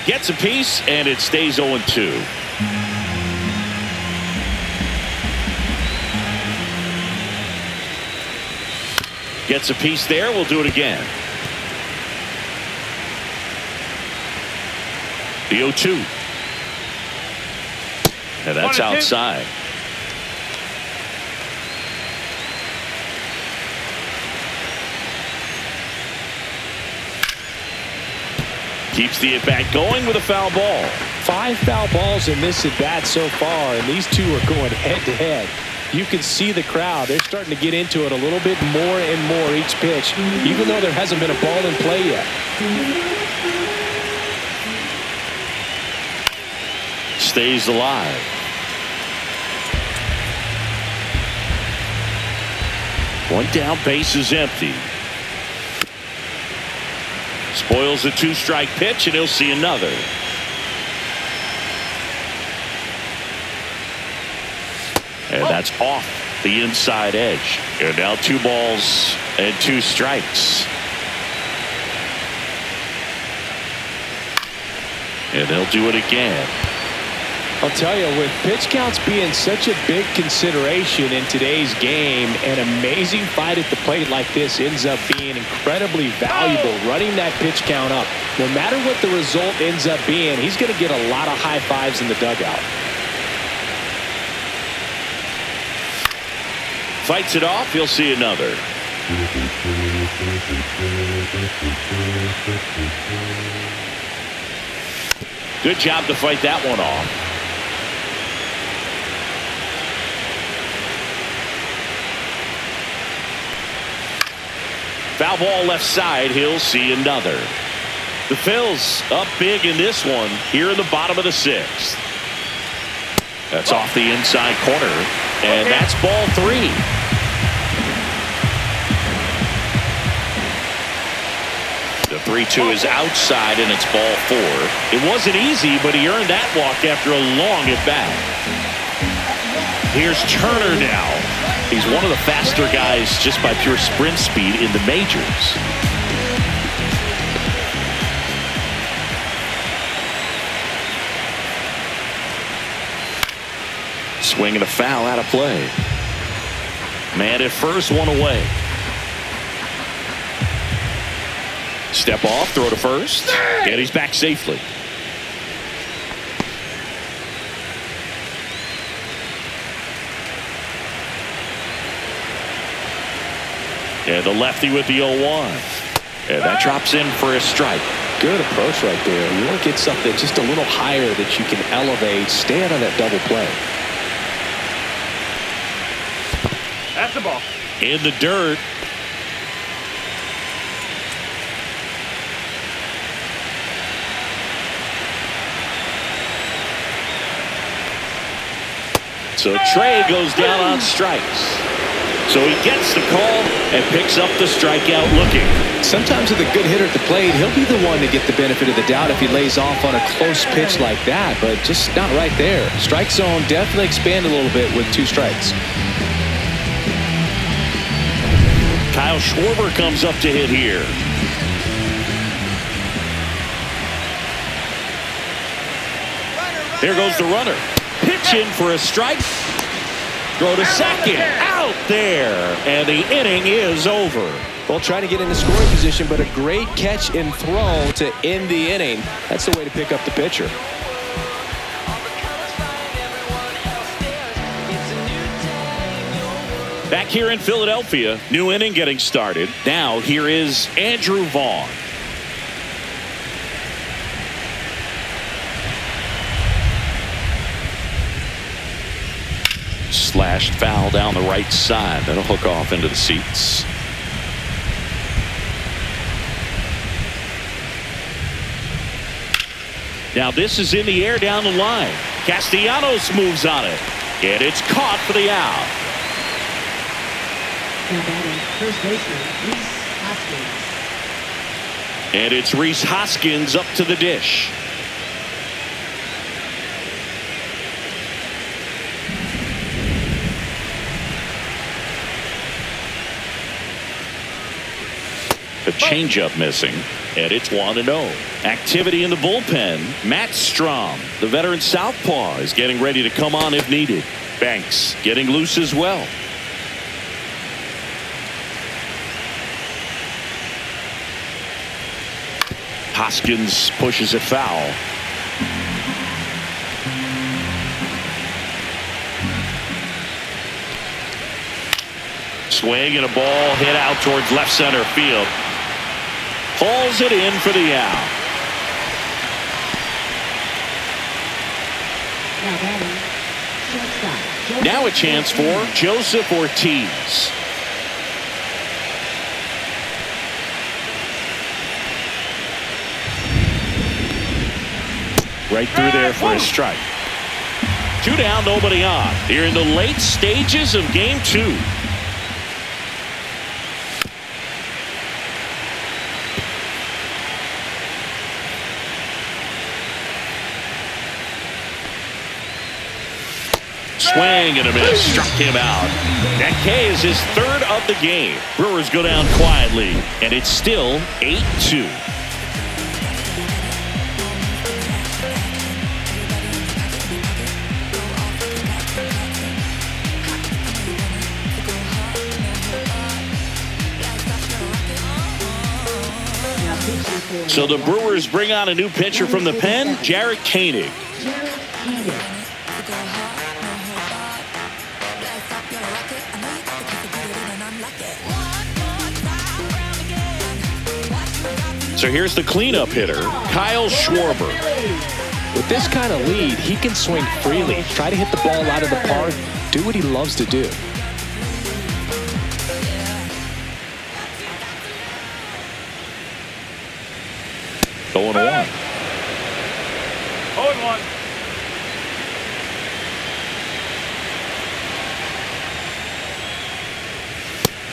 Gets a piece, and it stays 0-2. Gets a piece there. We'll do it again. The 0-2. And that's outside. Keeps the at-bat going with a foul ball. 5 foul balls in this at-bat so far, and these two are going head-to-head. You can see the crowd. They're starting to get into it a little bit more and more each pitch, even though there hasn't been a ball in play yet. Stays alive. One down, base is empty. Spoils a 2-strike pitch, and he'll see another. And that's off the inside edge. And now 2 balls and 2 strikes. And they'll do it again. I'll tell you, with pitch counts being such a big consideration in today's game, an amazing fight at the plate like this ends up being incredibly valuable. Running that pitch count up, no matter what the result ends up being, he's going to get a lot of high fives in the dugout. Fights it off. He'll see another. Good job to fight that one off. Foul ball left side. He'll see another. The Phillies up big in this one here in the bottom of the 6th. That's off the inside corner, and that's ball 3. The 3-2 is outside, and it's ball 4. It wasn't easy, but he earned that walk after a long at bat. Here's Turner now. He's one of the faster guys just by pure sprint speed in the majors. Swing and a foul out of play. Man at first, one away. Step off, throw to first, and he's back safely. And the lefty with the 0-1. And that drops in for a strike. Good approach right there. You want to get something just a little higher that you can elevate. Stay out of that double play. That's the ball. In the dirt. So Trey goes down on strikes. So he gets the call and picks up the strikeout looking. Sometimes with a good hitter at the plate, he'll be the one to get the benefit of the doubt if he lays off on a close pitch like that, but just not right there. Strike zone definitely expanded a little bit with 2 strikes. Kyle Schwarber comes up to hit here. There goes the runner. Pitch in for a strike. Throw to second. Out there. And the inning is over. Well, trying to get into scoring position, but a great catch and throw to end the inning. That's the way to pick up the pitcher. Back here in Philadelphia, new inning getting started. Now here is Andrew Vaughn. Slashed foul down the right side. That'll hook off into the seats. Now this is in the air down the line. Castellanos moves on it. And it's caught for the out. First baseman, Rhys Hoskins. And it's Rhys Hoskins up to the dish. A changeup missing, and it's 1-0. Activity in the bullpen. Matt Strahm, the veteran southpaw, is getting ready to come on if needed. Banks getting loose as well. Hoskins pushes it foul. Swing and a ball hit out towards left center field. Hauls it in for the out. Now a chance for Joseph Ortiz. Right through there for a strike. 2 down, nobody on. Here in the late stages of game 2. Swing and a miss. Struck him out. That K is his 3rd of the game. Brewers go down quietly, and it's still 8-2. So the Brewers bring on a new pitcher from the pen, Jarred Koenig. So here's the cleanup hitter, Kyle Schwarber. With this kind of lead, he can swing freely, try to hit the ball out of the park, do what he loves to do. Going 1. 0-1.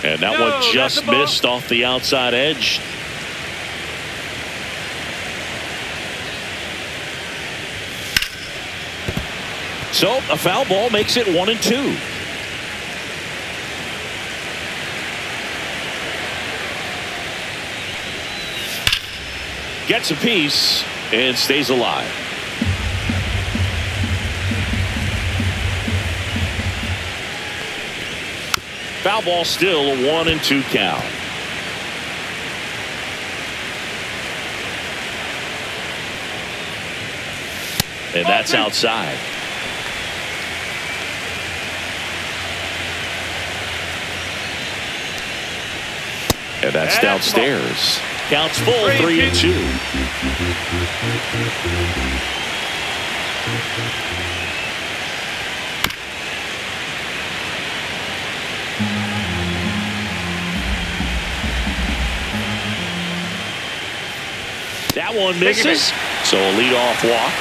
And that one just missed off the outside edge. So a foul ball makes it 1-2. Gets a piece and stays alive. Foul ball, still a 1-2 count. And that's outside. And that's downstairs. Counts full, 3-2. That one misses. So a leadoff walk.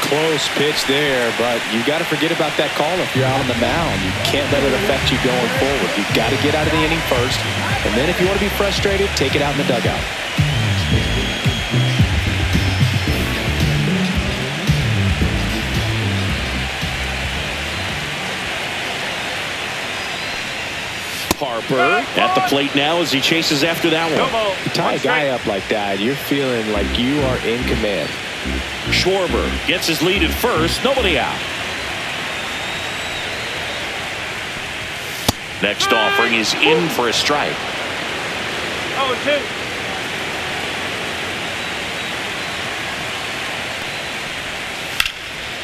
Close pitch there, but you got to forget about that call if you're out on the mound. You can't let it affect you going forward. You've got to get out of the inning first, and then if you want to be frustrated, take it out in the dugout. Harper at the plate now as he chases after that one. You tie a guy up like that, you're feeling like you are in command. Schwarber gets his lead at first. Nobody out. Next offering is in for a strike. 0-2.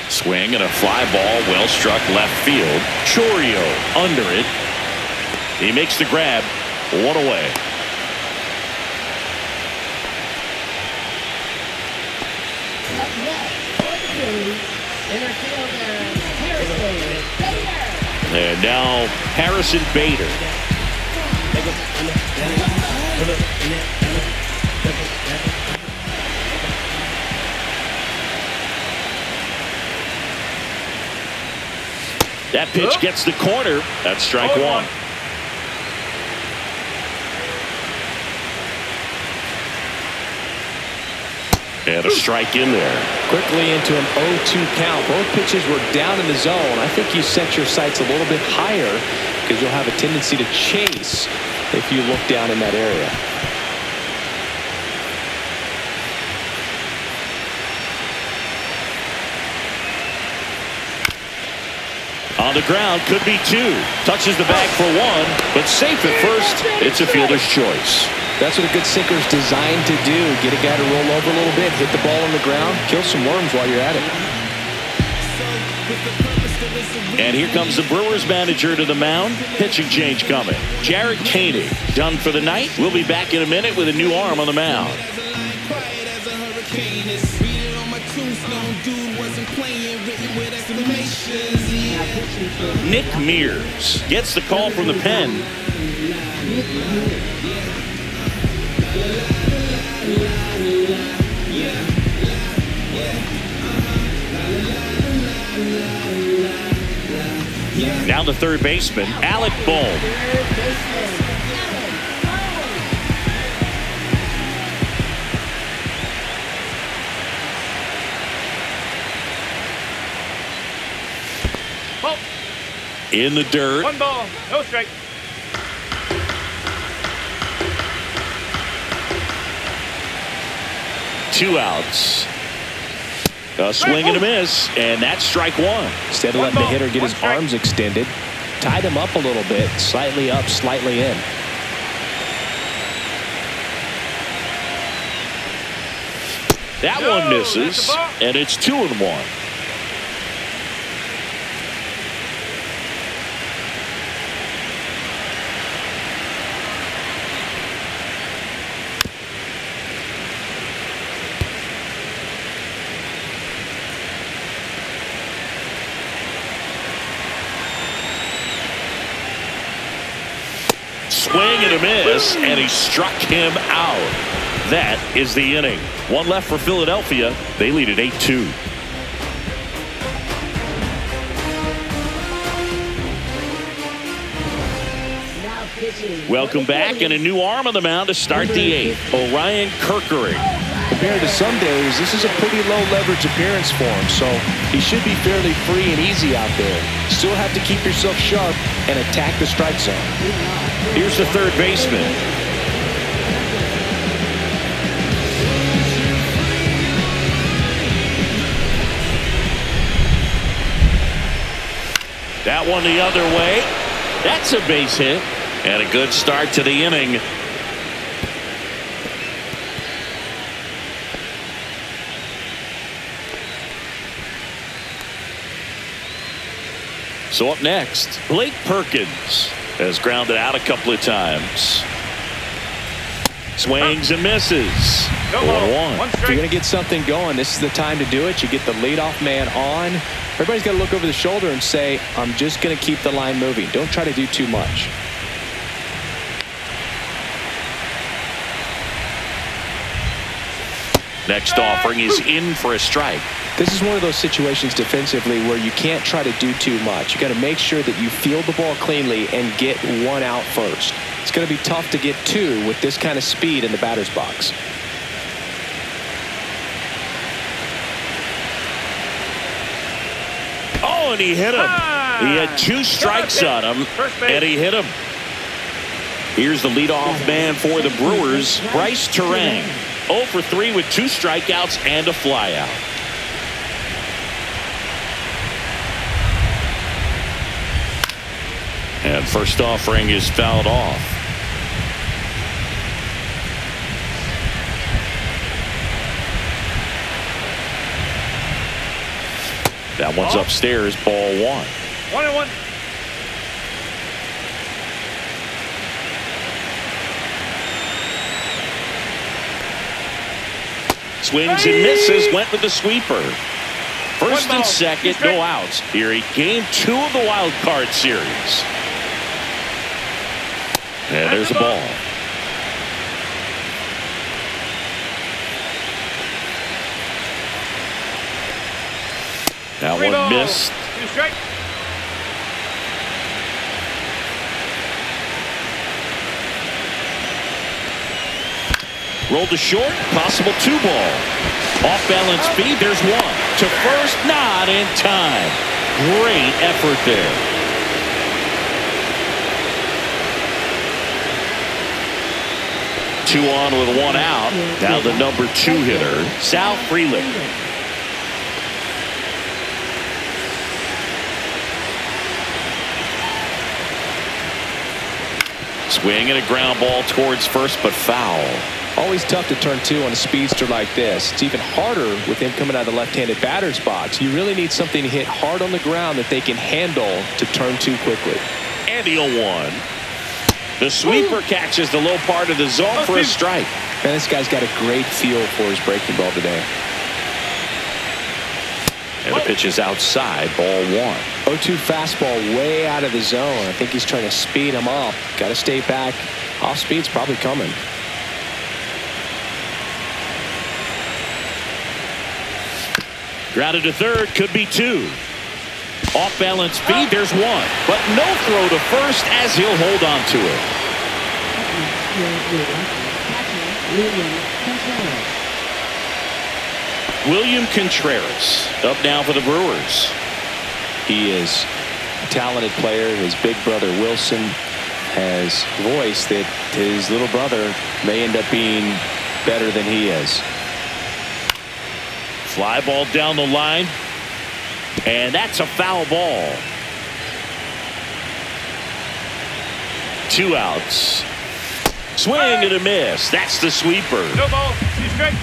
Swing and a fly ball, well struck left field. Chourio under it. He makes the grab. One away. Up next, for the Phillies, center fielder, Harrison Bader. And now Harrison Bader. That pitch gets the corner. That's strike one. And a strike in there. Quickly into an 0-2 count. Both pitches were down in the zone. I think you set your sights a little bit higher because you'll have a tendency to chase if you look down in that area. On the ground, could be two. Touches the bag for one, but safe at first. It's a fielder's choice. That's what a good sinker is designed to do. Get a guy to roll over a little bit, hit the ball on the ground, kill some worms while you're at it. And here comes the Brewers manager to the mound. Pitching change coming. Jared Koenig done for the night. We'll be back in a minute with a new arm on the mound. Nick Mears gets the call from the pen. Now the third baseman, Alec Bohm. In the dirt. 1 ball, no strike. Two outs. A swing and a miss, and that's strike one. Instead of letting the hitter get his arms extended, tied him up a little bit, slightly up, slightly in. That one misses, and it's 2-1. Swing and a miss, and he struck him out. That is the inning. One left for Philadelphia. They lead at 8-2. Welcome back, and a new arm on the mound to start the eighth. Orion Kerkering. Compared to some days, this is a pretty low leverage appearance for him, so he should be fairly free and easy out there. Still have to keep yourself sharp and attack the strike zone. Here's the third baseman. That one the other way. That's a base hit. And a good start to the inning. So up next, Blake Perkins has grounded out a couple of times. Swings and misses. 1-1. If you're going to get something going, this is the time to do it. You get the leadoff man on. Everybody's got to look over the shoulder and say, I'm just going to keep the line moving. Don't try to do too much. Next offering is in for a strike. This is one of those situations defensively where you can't try to do too much. You got to make sure that you field the ball cleanly and get one out first. It's going to be tough to get two with this kind of speed in the batter's box. Oh, and he hit him. He had two strikes on him, and he hit him. Here's the leadoff man for the Brewers, Bryce Terang. 0 for 3 with 2 strikeouts and a flyout. And first offering is fouled off. That one's upstairs, ball 1. 1-1. Swings and misses, went with the sweeper. First and second, no outs. Here in game 2 of the wild card series. And there's a ball. That one missed. 2 strikes. Rolled to short, possible 2-ball. Off balance feed, there's 1. To first, not in time. Great effort there. Two on with 1 out. Now the number 2 hitter, Sal Frelick. Swing and a ground ball towards first, but foul. Always tough to turn 2 on a speedster like this. It's even harder with him coming out of the left-handed batter's box. You really need something to hit hard on the ground that they can handle to turn 2 quickly. And the 0-1. The sweeper catches the low part of the zone for a strike. Man, this guy's got a great feel for his breaking ball today. And the pitch is outside, ball 1. 0-2 fastball way out of the zone. I think he's trying to speed him up. Got to stay back. Off speed's probably coming. Grounded to third, could be 2. Off balance feed, there's 1. But no throw to first as he'll hold on to it. William Contreras up now for the Brewers. He is a talented player. His big brother Wilson has voiced that his little brother may end up being better than he is. Fly ball down the line. And that's a foul ball. 2 outs. Swing and a miss. That's the sweeper. No ball. 2 strikes.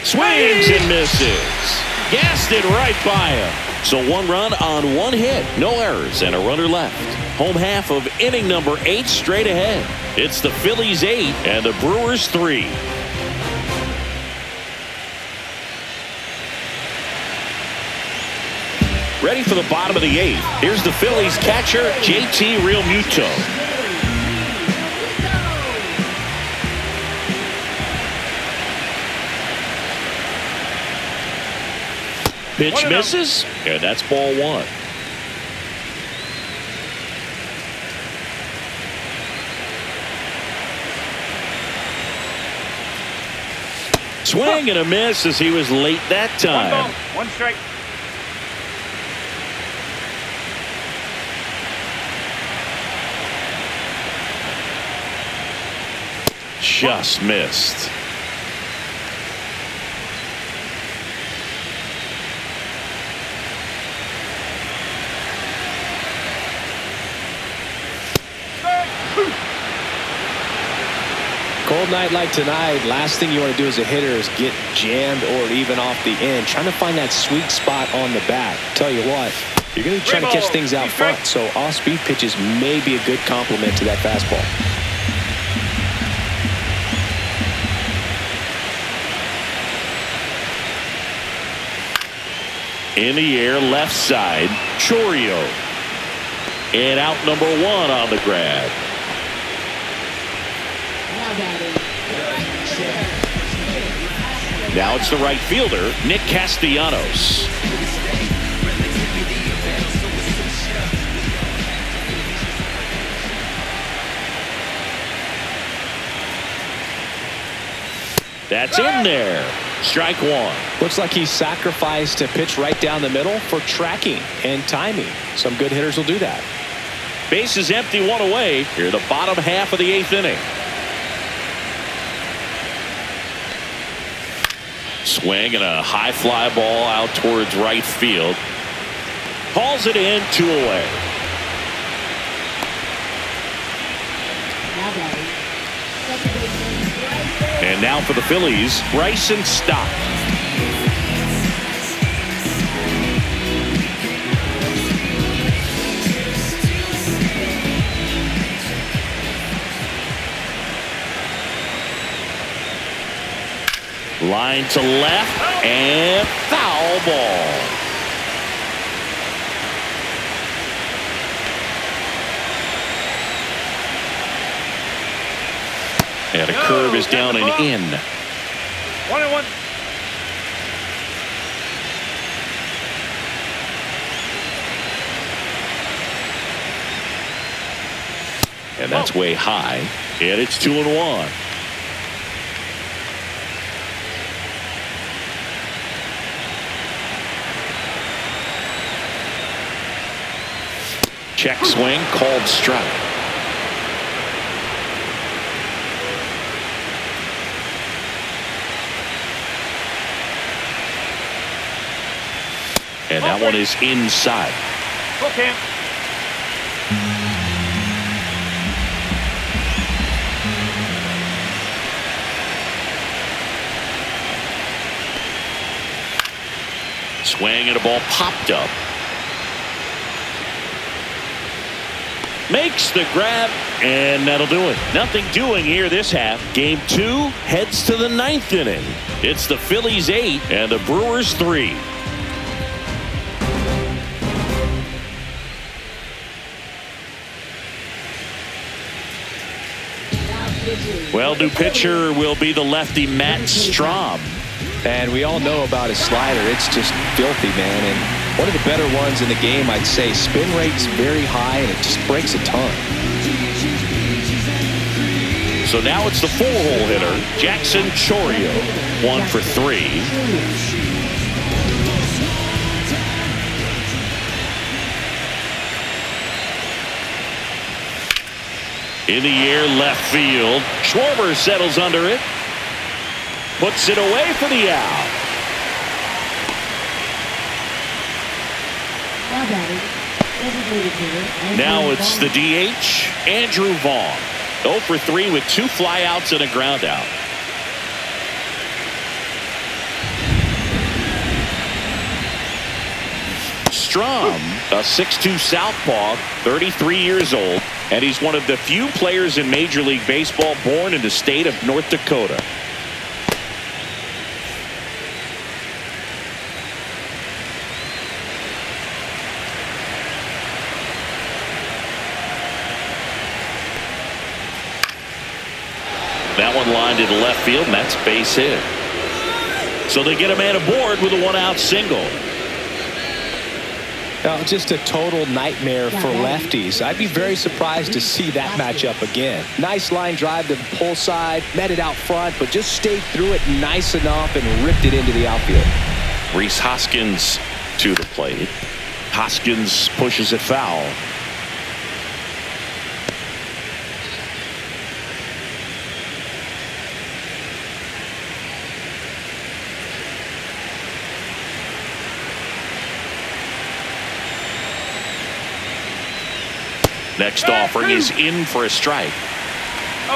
Swings and misses. Gassed it right by him. So 1 run on 1 hit. No errors and a runner left. Home half of inning number 8 straight ahead. It's the Phillies 8 and the Brewers 3. Ready for the bottom of the 8th. Here's the Phillies catcher, JT Realmuto. Pitch misses, and that's ball 1. Swing and a miss as he was late that 1 time. ball. 1 strike. Just missed. Cold night like tonight, last thing you want to do as a hitter is get jammed or even off the end. Trying to find that sweet spot on the bat. Tell you what, you're going to be trying to catch things out front, so off-speed pitches may be a good complement to that fastball. In the air, left side, Chourio. And out number 1 on the grab. Now it's the right fielder, Nick Castellanos. That's in there. Strike one. Looks like he sacrificed a pitch right down the middle for tracking and timing. Some good hitters will do that. Base is empty, one away. Here the bottom half of the 8th inning. Swing and a high fly ball out towards right field. Hauls it in, 2 away. And now for the Phillies, Bryson Stott. Line to left and foul ball. And a curve is down and in. 1-1. And that's way high. And it's 2-1. Check swing, called strike. And that one is inside. Okay. Swing and a ball popped up. Makes the grab, and that'll do it. Nothing doing here this half. Game 2 heads to the 9th inning. It's the Phillies 8 and the Brewers 3. Well, new pitcher will be the lefty Matt Strom. And we all know about his slider. It's just filthy, man. And one of the better ones in the game, I'd say. Spin rate's very high, and it just breaks a ton. So now it's the 4-hole hitter, Jackson Chourio. 1 for 3. In the air, left field. Schwarber settles under it. Puts it away for the out. Now it's the DH, Andrew Vaughn. 0 for 3 with 2 flyouts and a ground out. Strom, a 6'2 southpaw, 33 years old, and he's one of the few players in Major League Baseball born in the state of North Dakota. That one lined into left field, and that's base hit. So they get a man aboard with a 1-out single. Now, just a total nightmare for lefties. I'd be very surprised to see that matchup again. Nice line drive to the pull side, met it out front, but just stayed through it nice enough and ripped it into the outfield. Rhys Hoskins to the plate. Hoskins pushes it foul. Next offering is in for a strike.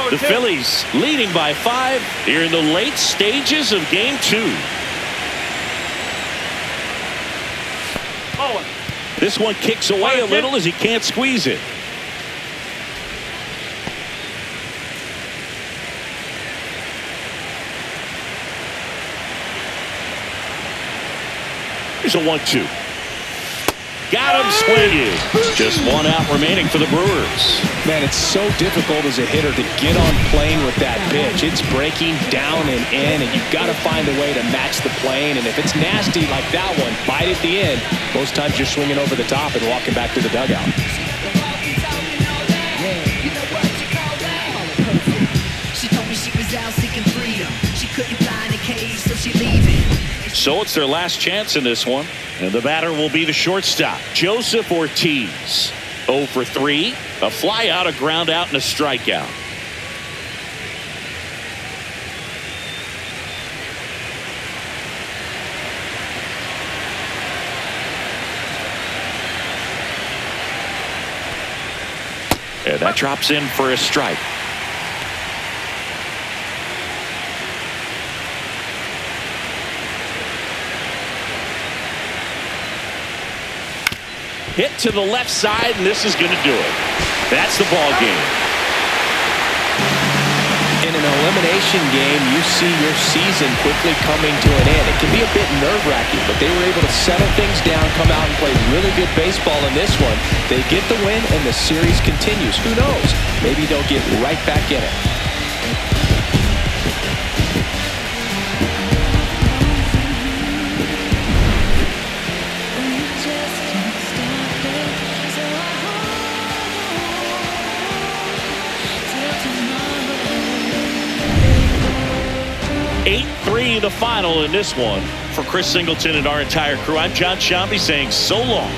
The Phillies leading by 5 here in the late stages of game 2. This one kicks away a little as he can't squeeze it. Here's a 1-2. Got him swinging. Just 1 out remaining for the Brewers. Man, it's so difficult as a hitter to get on plane with that pitch. It's breaking down and in, and you've got to find a way to match the plane. And if it's nasty like that one, bite at the end, most times you're swinging over the top and walking back to the dugout. She told me she was out seeking freedom. She couldn't fly So it's their last chance in this one. And the batter will be the shortstop, Joseph Ortiz. 0 for 3. A fly out, a ground out, and a strikeout. And that drops in for a strike. Hit to the left side, and this is going to do it. That's the ball game. In an elimination game, you see your season quickly coming to an end. It can be a bit nerve-wracking, but they were able to settle things down, come out and play really good baseball in this one. They get the win, and the series continues. Who knows? Maybe they'll get right back in it. The final in this one. For Chris Singleton and our entire crew, I'm John Shambi saying so long.